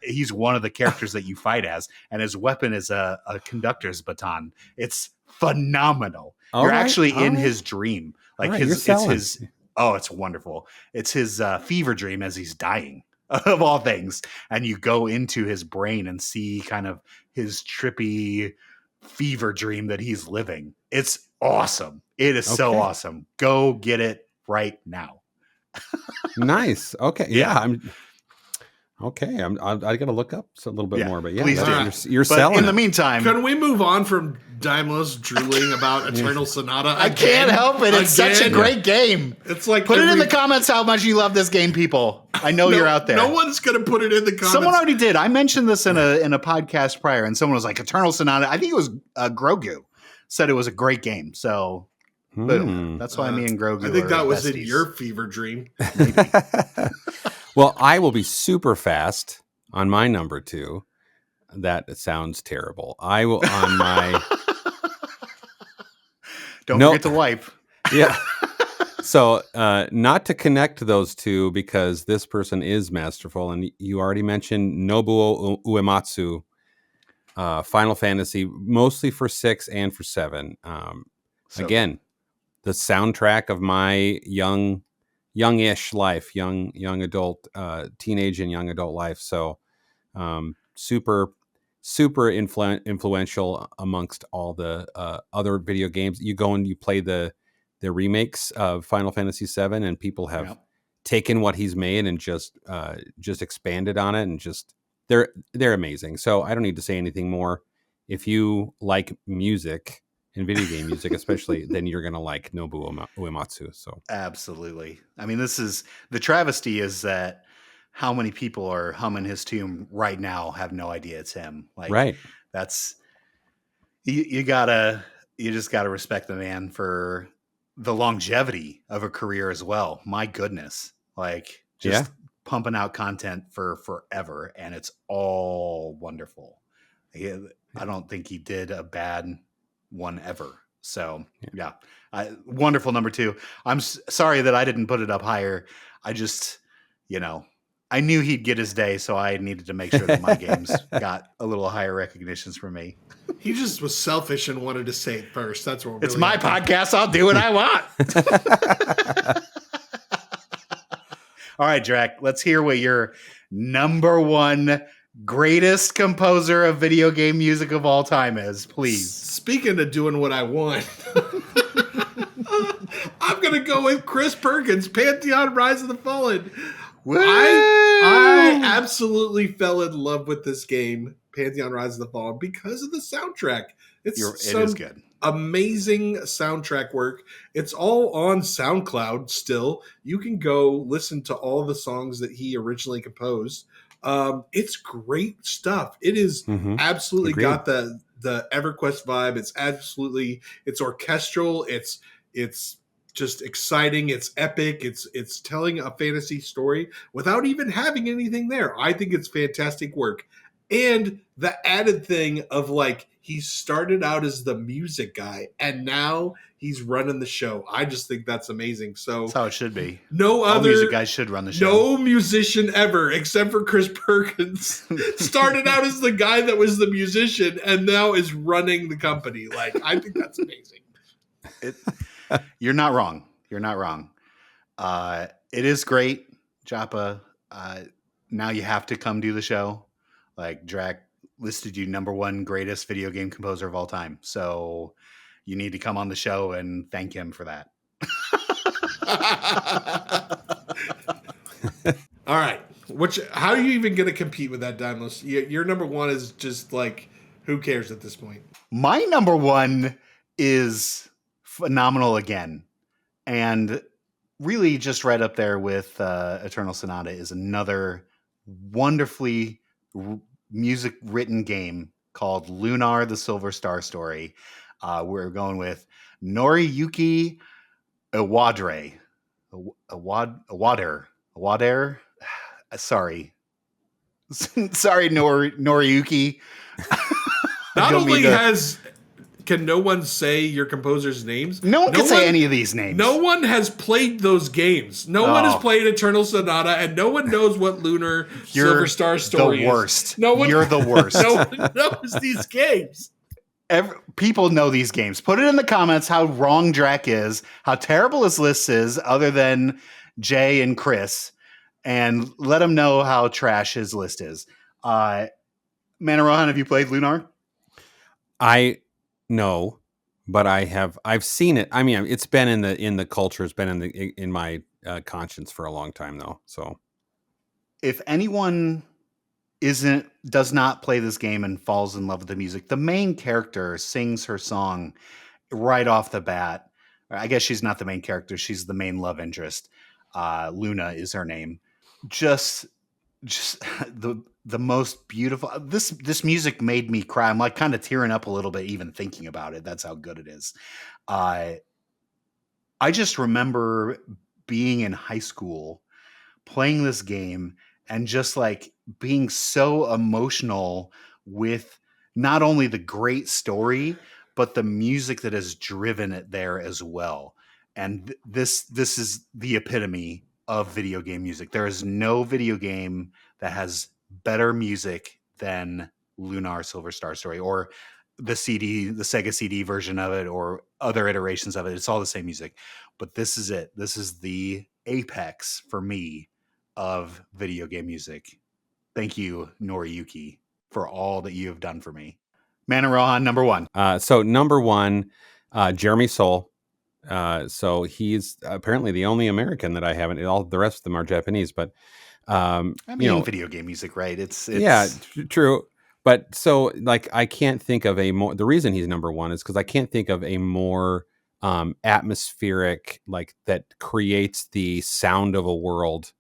He's one of the characters that you fight as, and his weapon is a conductor's baton. It's phenomenal. You're actually in his dream. Like it's wonderful. It's his fever dream as he's dying, of all things. And you go into his brain and see kind of his trippy fever dream that he's living. It's awesome. It is so awesome. Go get it right now. Nice. Okay. Yeah. I got to look up a little bit more, but yeah, please do. You're selling. In the meantime, can we move on from Dymlos drooling about Eternal Sonata? I can't help it. It's such a great game. It's like put it in the comments how much you love this game, people. I know you're out there. No one's gonna put it in the comments. Someone already did. I mentioned this in a podcast prior, and someone was like, "Eternal Sonata." I think it was Grogu said it was a great game. So. Boom. That's why me and Grogu. I think that was besties. in your fever dream. Well, I will be super fast on my number 2. That sounds terrible. I will on my. Don't forget to wipe. Yeah. So, not to connect those two because this person is masterful, and you already mentioned Nobuo Uematsu, Final Fantasy, mostly for 6 and for 7. Again. The soundtrack of my youngish life, young adult, teenage and young adult life. So, super influential amongst all the other video games. You go and you play the remakes of Final Fantasy VII, and people have taken what he's made and just expanded on it, and just they're amazing. So I don't need to say anything more. If you like music. In video game music, especially, then you're gonna like Nobuo Uematsu. So absolutely. I mean, this is the travesty is that how many people are humming his tune right now have no idea it's him. Like, right? That's you just gotta respect the man for the longevity of a career as well. My goodness, like just pumping out content for forever, and it's all wonderful. I don't think he did a bad one ever. So yeah, wonderful number 2. I'm sorry that I didn't put it up higher. I just, I knew he'd get his day, so I needed to make sure that my games got a little higher recognitions from me. He just was selfish and wanted to say it first. That's what. It's my podcast. I'll do what I want. All right, Draq, let's hear what your number 1 greatest composer of video game music of all time is, please. Speaking of doing what I want, I'm going to go with Chris Perkins, Pantheon, Rise of the Fallen. I absolutely fell in love with this game, Pantheon, Rise of the Fallen, because of the soundtrack. It is good. Amazing soundtrack work. It's all on SoundCloud still. You can go listen to all the songs that he originally composed. It's great stuff. It is absolutely got the EverQuest vibe. It's orchestral. It's just exciting. It's epic. It's telling a fantasy story without even having anything there. I think it's fantastic work. And the added thing of like, he started out as the music guy and now he's running the show. I just think that's amazing. So that's how it should be. No All other music guys should run the show. No musician ever, except for Chris Perkins, started out as the guy that was the musician and now is running the company. Like, I think that's amazing. You're not wrong. You're not wrong. It is great, Joppa. Now you have to come do the show. Like, Draq listed you number 1 greatest video game composer of all time. So you need to come on the show and thank him for that. All right. How are you even going to compete with that, Dymlos? Your number 1 is just like, who cares at this point? My number 1 is phenomenal again. And really just right up there with Eternal Sonata is another wonderfully music written game called Lunar: The Silver Star Story. We're going with Noriyuki Iwadare. Iwadare. Sorry, Noriyuki. Not only can no one say your composer's names? No one can say any of these names. No one has played those games. No one has played Eternal Sonata, and no one knows what Lunar Silver Star Story is. You're the worst. You're the worst. No one knows these games. People know these games. Put it in the comments how wrong Draq is, how terrible his list is, other than Jay and Chris, and let them know how trash his list is. Man of Rohan, have you played Lunar? No, but I've seen it. I mean, it's been in the culture. It's been in my conscience for a long time though. So if anyone does not play this game and falls in love with the music, the main character sings her song right off the bat. I guess she's not the main character. She's the main love interest. Luna is her name. Just the most beautiful. This music made me cry. I'm like kind of tearing up a little bit even thinking about it. That's how good it is. I just remember being in high school playing this game and just like being so emotional with not only the great story, but the music that has driven it there as well. And this is the epitome of video game music. There is no video game that has better music than Lunar Silver Star Story or the Sega CD version of it or other iterations of it. It's all the same music, but this is it. This is the apex for me of video game music. Thank you, Noriyuki, for all that you have done for me. Man of Rohan, number 1. So number 1, Jeremy Soule. So he's apparently the only American that I haven't. All the rest of them are Japanese, but video game music, right? It's yeah, true. But so like I can't think of a more. The reason he's number 1 is because I can't think of a more atmospheric, like that creates the sound of a world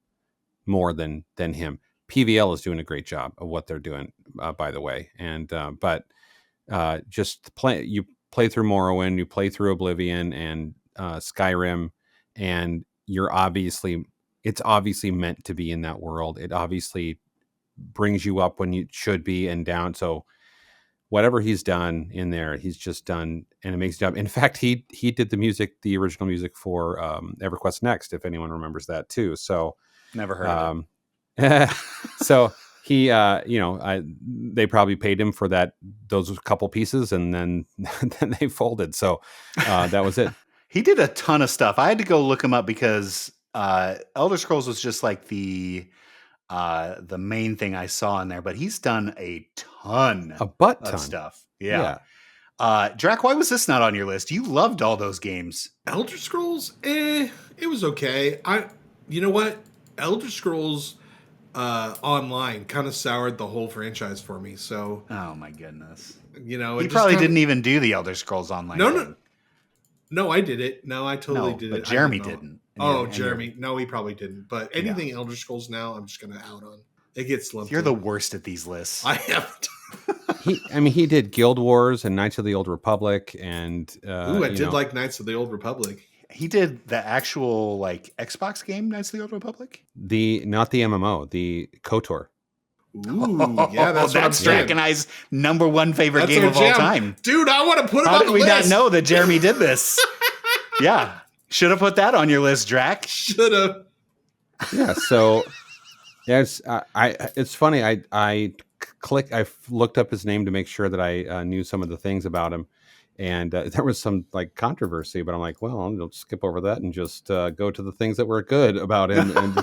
more than him. PVL is doing a great job of what they're doing, by the way. And just you play through Morrowind, you play through Oblivion and Skyrim, and you're obviously it's obviously meant to be in that world. It obviously brings you up when you should be and down. So whatever he's done in there, he's just done an amazing job. In fact, he did the original music for EverQuest Next, if anyone remembers that too. So Never heard of it. So he, they probably paid him for those couple pieces, and then they folded. So that was it. He did a ton of stuff. I had to go look him up because Elder Scrolls was just like the main thing I saw in there, but he's done a ton of stuff. Yeah. Draq, why was this not on your list? You loved all those games. Elder Scrolls, it was okay. You know what? Elder Scrolls Online kind of soured the whole franchise for me. So, oh my goodness, you know, he probably didn't even do the Elder Scrolls Online. No, I did it. No, I totally did it. But Jeremy didn't. Jeremy. No, he probably didn't. But anything Elder Scrolls now, I'm just going to out on. It gets lumped. You're the worst at these lists. I haven't. He did Guild Wars and Knights of the Old Republic, and I did like Knights of the Old Republic. He did the actual like Xbox game, Knights of the Old Republic. Not the MMO, the KOTOR. Ooh, yeah, that's Draq and I's number one favorite game of all time. Dude, I want to put him on the list. How did we not know that Jeremy did this? Yeah. Should have put that on your list, Draq. Should have. Yeah, so it's funny. I looked up his name to make sure that I knew some of the things about him, and there was some like controversy, but I'm like, well, I'll skip over that and just go to the things that were good about him. And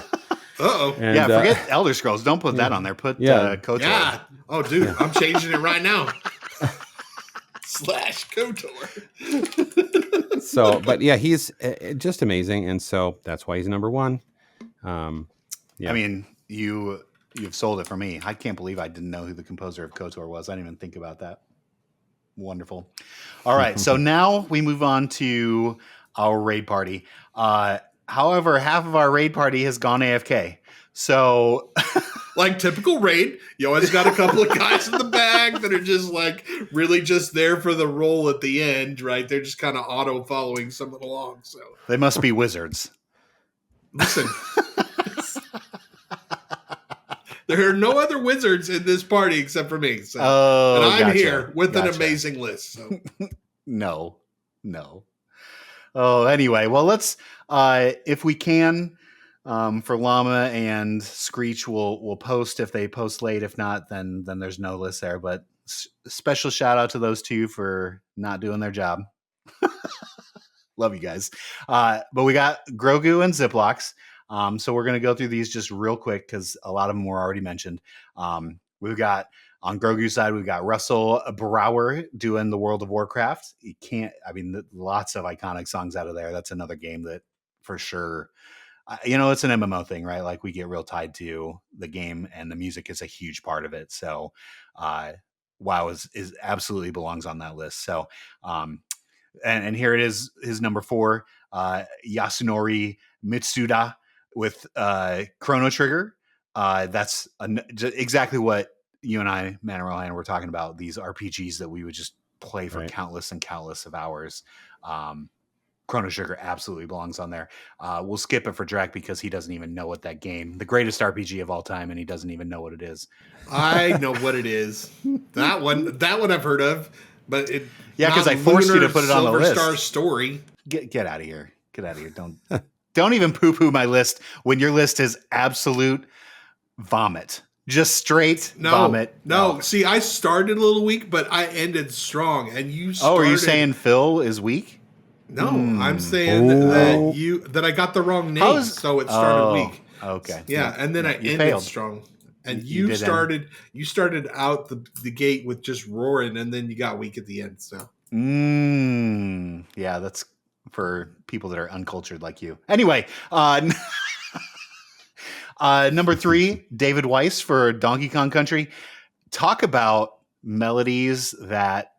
forget Elder Scrolls. Don't put that on there. Put KOTOR. Yeah. Oh, dude, I'm changing it right now. /KOTOR. So, but yeah, he's just amazing, and so that's why he's number one. I mean, you've sold it for me. I can't believe I didn't know who the composer of KOTOR was. I didn't even think about that. Wonderful. All right, so now we move on to our raid party. However, half of our raid party has gone AFK. So, like typical raid, you always got a couple of guys in the bag that are just like really just there for the role at the end, right? They're just kind of auto following someone along. So they must be wizards. Listen, there are no other wizards in this party except for me. So, and I'm here with an amazing list. So. No. Oh, anyway, well, let's if we can. For Llama and Screech, we'll post if they post late. If not, then there's no list there. But special shout out to those two for not doing their job. Love you guys. But we got Grogu and Ziplocs. So we're gonna go through these just real quick because a lot of them were already mentioned. We've got on Grogu's side, we've got Russell Brower doing the World of Warcraft. Lots of iconic songs out of there. That's another game that for sure. It's an MMO thing, right? Like we get real tied to the game, and the music is a huge part of it. So, WoW is absolutely belongs on that list. So, and here it is, his number 4, Yasunori Mitsuda with Chrono Trigger. That's exactly what you and I, Man of Rohan, were talking about. These RPGs that we would just play for countless and countless of hours. Chrono Trigger absolutely belongs on there. We'll skip it for Draq because he doesn't even know what that game, the greatest RPG of all time, and he doesn't even know what it is. I know what it is. That one I've heard of, but because I forced you to put it on the list. Star Story. Get out of here. Get out of here. Don't even poo-poo my list when your list is absolute vomit. Just straight vomit. No, see, I started a little weak, but I ended strong, and you started. Oh, are you saying Phil is weak? No, I'm saying that I got the wrong name, so it started weak. Okay. Yeah, and then I ended strong. And you started out the gate with just roaring, and then you got weak at the end. So. Yeah, that's for people that are uncultured like you. Anyway, number 3, David Weiss for Donkey Kong Country. Talk about melodies that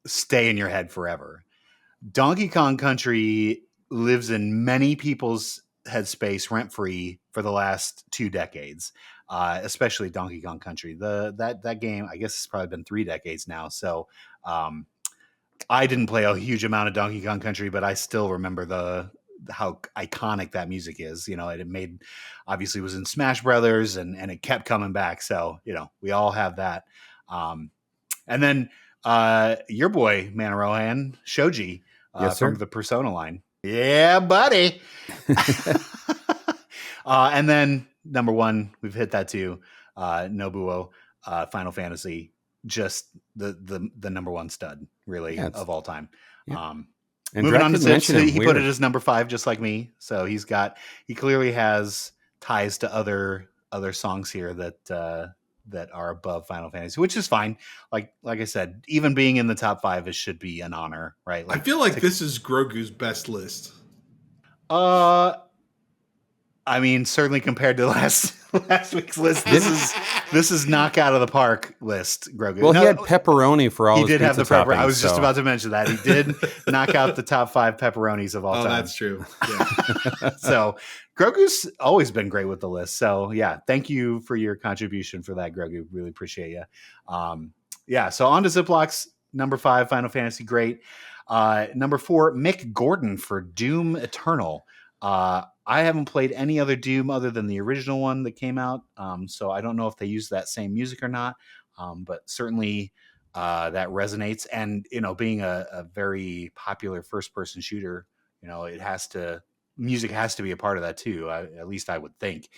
stay in your head forever. Donkey Kong Country lives in many people's headspace rent-free for the last 2 decades, especially Donkey Kong Country. That game, I guess, it's probably been 3 decades now. So I didn't play a huge amount of Donkey Kong Country, but I still remember how iconic that music is. You know, it made, obviously was in Smash Brothers, and it kept coming back. So, you know, we all have that. And then your boy, Man of Rohan, Shoji, Yes, sir. from the Persona line. Yeah, buddy. And then number one, we've hit that too. Nobuo, Final Fantasy, just the number one stud, really, of all time. Yeah. And moving on to Zips, he put it as number 5, just like me. So he clearly has ties to other songs here that are above Final Fantasy, which is fine. Like I said, even being in the top 5 should be an honor, right? Like, I feel like this is Grogu's best list. I mean, certainly compared to last week's list, this is knock out of the park list, Grogu. Well, he had pepperoni for all. He did have the pepperoni. I was just about to mention that he did knock out the top 5 pepperonis of all time. Oh, that's true. Yeah. So Grogu's always been great with the list. So yeah, thank you for your contribution for that, Grogu. Really appreciate you. Yeah. So on to Ziplocs. Number 5, Final Fantasy, great. Number 4, Mick Gordon for Doom Eternal. I haven't played any other Doom other than the original one that came out, so I don't know if they use that same music or not, but certainly that resonates. And, you know, being a very popular first-person shooter, you know, music has to be a part of that too, at least I would think.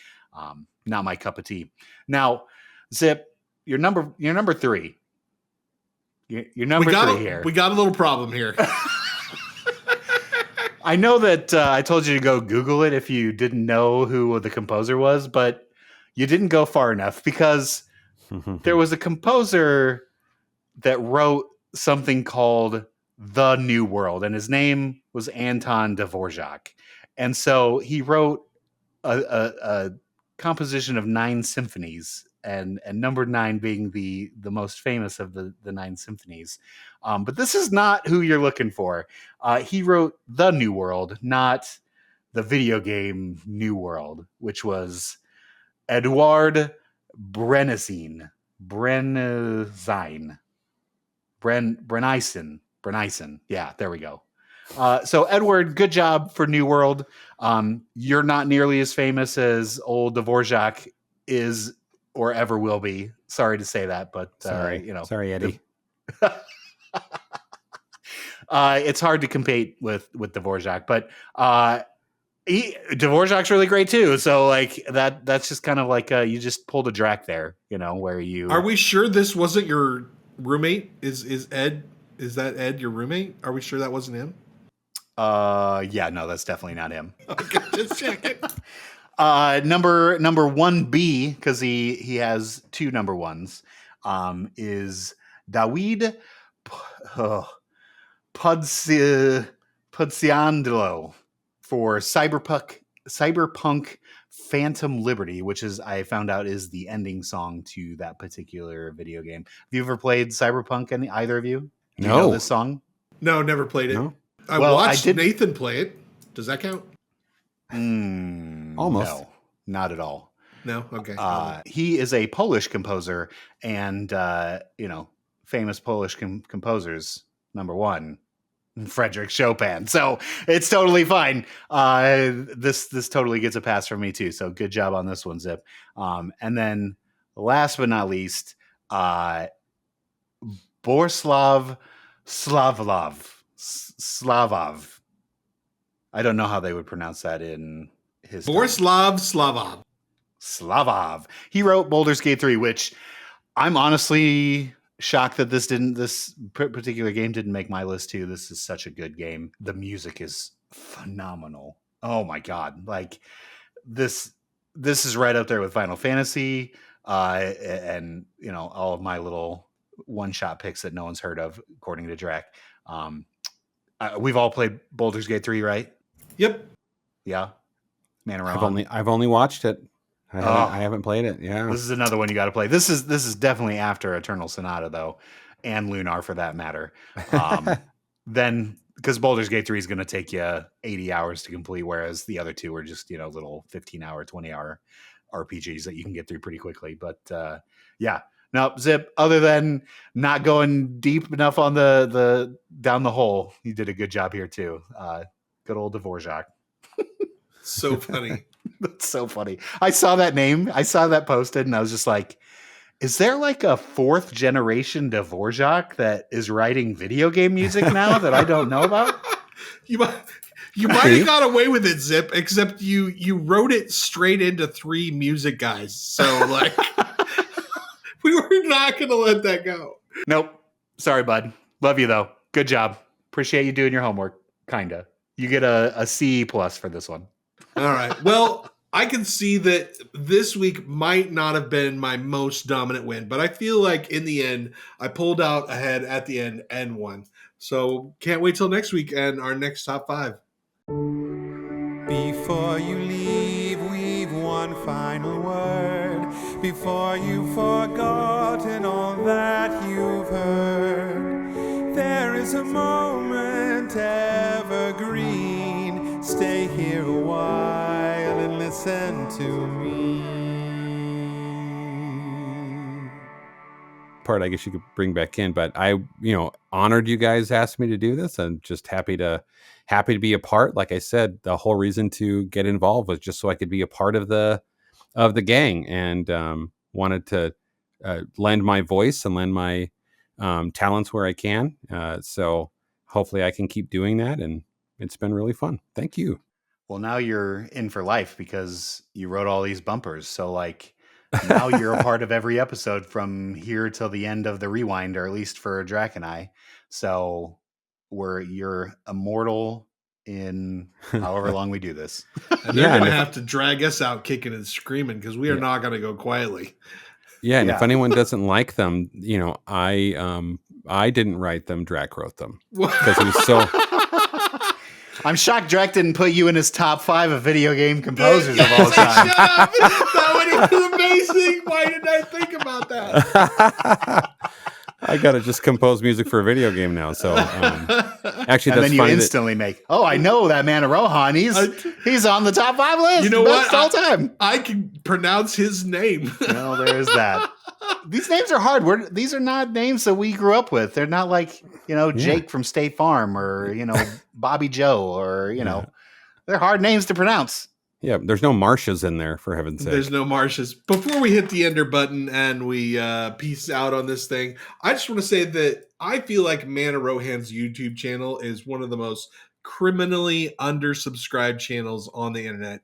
Not my cup of tea. Now, Zip, you're number 3. You're number 3 here. We got a little problem here. I know that I told you to go Google it if you didn't know who the composer was, but you didn't go far enough, because there was a composer that wrote something called The New World, and his name was Anton Dvorak. And so he wrote a composition of 9 symphonies, and number 9 being the most famous of the 9 symphonies. But this is not who you're looking for. He wrote The New World, not the video game New World, which was Eduard Brenneisen. Yeah, there we go. So Edward, good job for New World. You're not nearly as famous as old Dvorak is or ever will be. Sorry to say that, but sorry, Eddie. It's hard to compete with Dvorak, but Dvorak's really great too. So like that's just kind of like you just pulled a Draq there, you know, where you. Are we sure this wasn't your roommate? Is Ed? Is that Ed your roommate? Are we sure that wasn't him? Yeah, no, that's definitely not him. Okay, just checking. Number 1B, because he has 2 number 1s, is Dawid Pudziandlo for Cyberpunk Phantom Liberty, which is, I found out, is the ending song to that particular video game. Have you ever played Cyberpunk? Either of you? Do you know this song? No, never played it. No? I watched Nathan play it. Does that count? Almost. No, not at all. No? Okay. He is a Polish composer, and, famous Polish composers, number 1, Frederick Chopin. So it's totally fine. This totally gets a pass from me too. So good job on this one, Zip. And then last but not least, Borislav Slavov. I don't know how they would pronounce that in his Borislav Slavov. He wrote Baldur's Gate 3, which I'm honestly shocked that this particular game didn't make my list too. This is such a good game. The music is phenomenal. Oh my god. Like this is right up there with Final Fantasy, and you know, all of my little one-shot picks that no one's heard of, according to Draq. We've all played Baldur's Gate 3, right? Yep. Yeah. Man of Rohan. I've only watched it. I haven't played it. Yeah. This is another one you got to play. This is definitely after Eternal Sonata though, and Lunar for that matter. Then because Baldur's Gate 3 is going to take you 80 hours to complete, whereas the other 2 are just, you know, little 15-hour, 20-hour RPGs that you can get through pretty quickly. But yeah. Now, Zip, other than not going deep enough on the down the hole, you did a good job here too. Good old Dvorak. So funny. That's so funny. I saw that name. I saw that posted, and I was just like, is there like a 4th generation Dvorak that is writing video game music now that I don't know about? You might have got away with it, Zip, except you wrote it straight into 3 music guys. So like we were not gonna let that go. Nope. Sorry, bud. Love you though. Good job. Appreciate you doing your homework. Kinda. You get a C+ for this one. All right. Well, I can see that this week might not have been my most dominant win, but I feel like in the end, I pulled out ahead at the end and won. So can't wait till next week and our next top 5. Before you leave, we've one final word. Before you've forgotten all that you've heard, there is a moment evergreen. Stay here a while and listen to me. Part I guess you could bring back in, but I, honored you guys asked me to do this. I'm just happy to be a part. Like I said, the whole reason to get involved was just so I could be a part of the gang, and wanted to lend my voice and lend my talents where I can. So hopefully I can keep doing that, and it's been really fun. Thank you. Well, now you're in for life because you wrote all these bumpers. So like now you're a part of every episode from here till the end of the rewind, or at least for Draq and I. So you're immortal in however long we do this. And they're going to have to drag us out kicking and screaming because we are not going to go quietly. Yeah, and if anyone doesn't like them, I didn't write them. Draq wrote them because he was so. I'm shocked Draq didn't put you in his top 5 of video game composers of all time. Shut up! That would be amazing. Why didn't I think about that? I gotta just compose music for a video game now. So actually, and that's then you instantly make. Oh, I know that Man of Rohan. He's on the top 5 list. You know what? All time. I can pronounce his name. Well, there's that. These names are hard. These are not names that we grew up with. They're not like Jake from State Farm or Bobby Joe or They're hard names to pronounce. Yeah, there's no Marcias in there, for heaven's sake. There's no Marcias. Before we hit the ender button and we peace out on this thing, I just want to say that I feel like Man of Rohan's YouTube channel is one of the most criminally undersubscribed channels on the internet.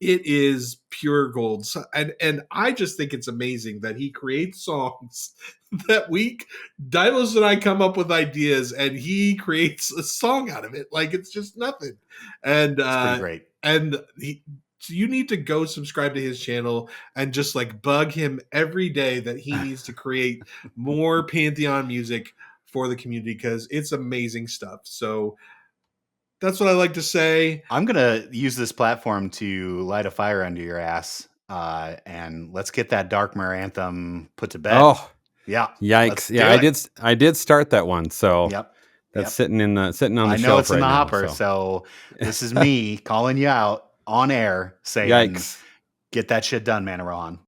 It is pure gold. And I just think it's amazing that he creates songs that week. Dymlos and I come up with ideas and he creates a song out of it. Like it's just nothing. And it's pretty great. And so you need to go subscribe to his channel and just like bug him every day that he needs to create more Pantheon music for the community because it's amazing stuff. So that's what I like to say. I'm going to use this platform to light a fire under your ass. And let's get that Darkmare anthem put to bed. Oh, yeah. Yikes. Yeah, I did start that one. So yep. That's sitting on the shelf. I know it's in the hopper. So this is me calling you out on air saying, yikes. Get that shit done, Man of Rohan.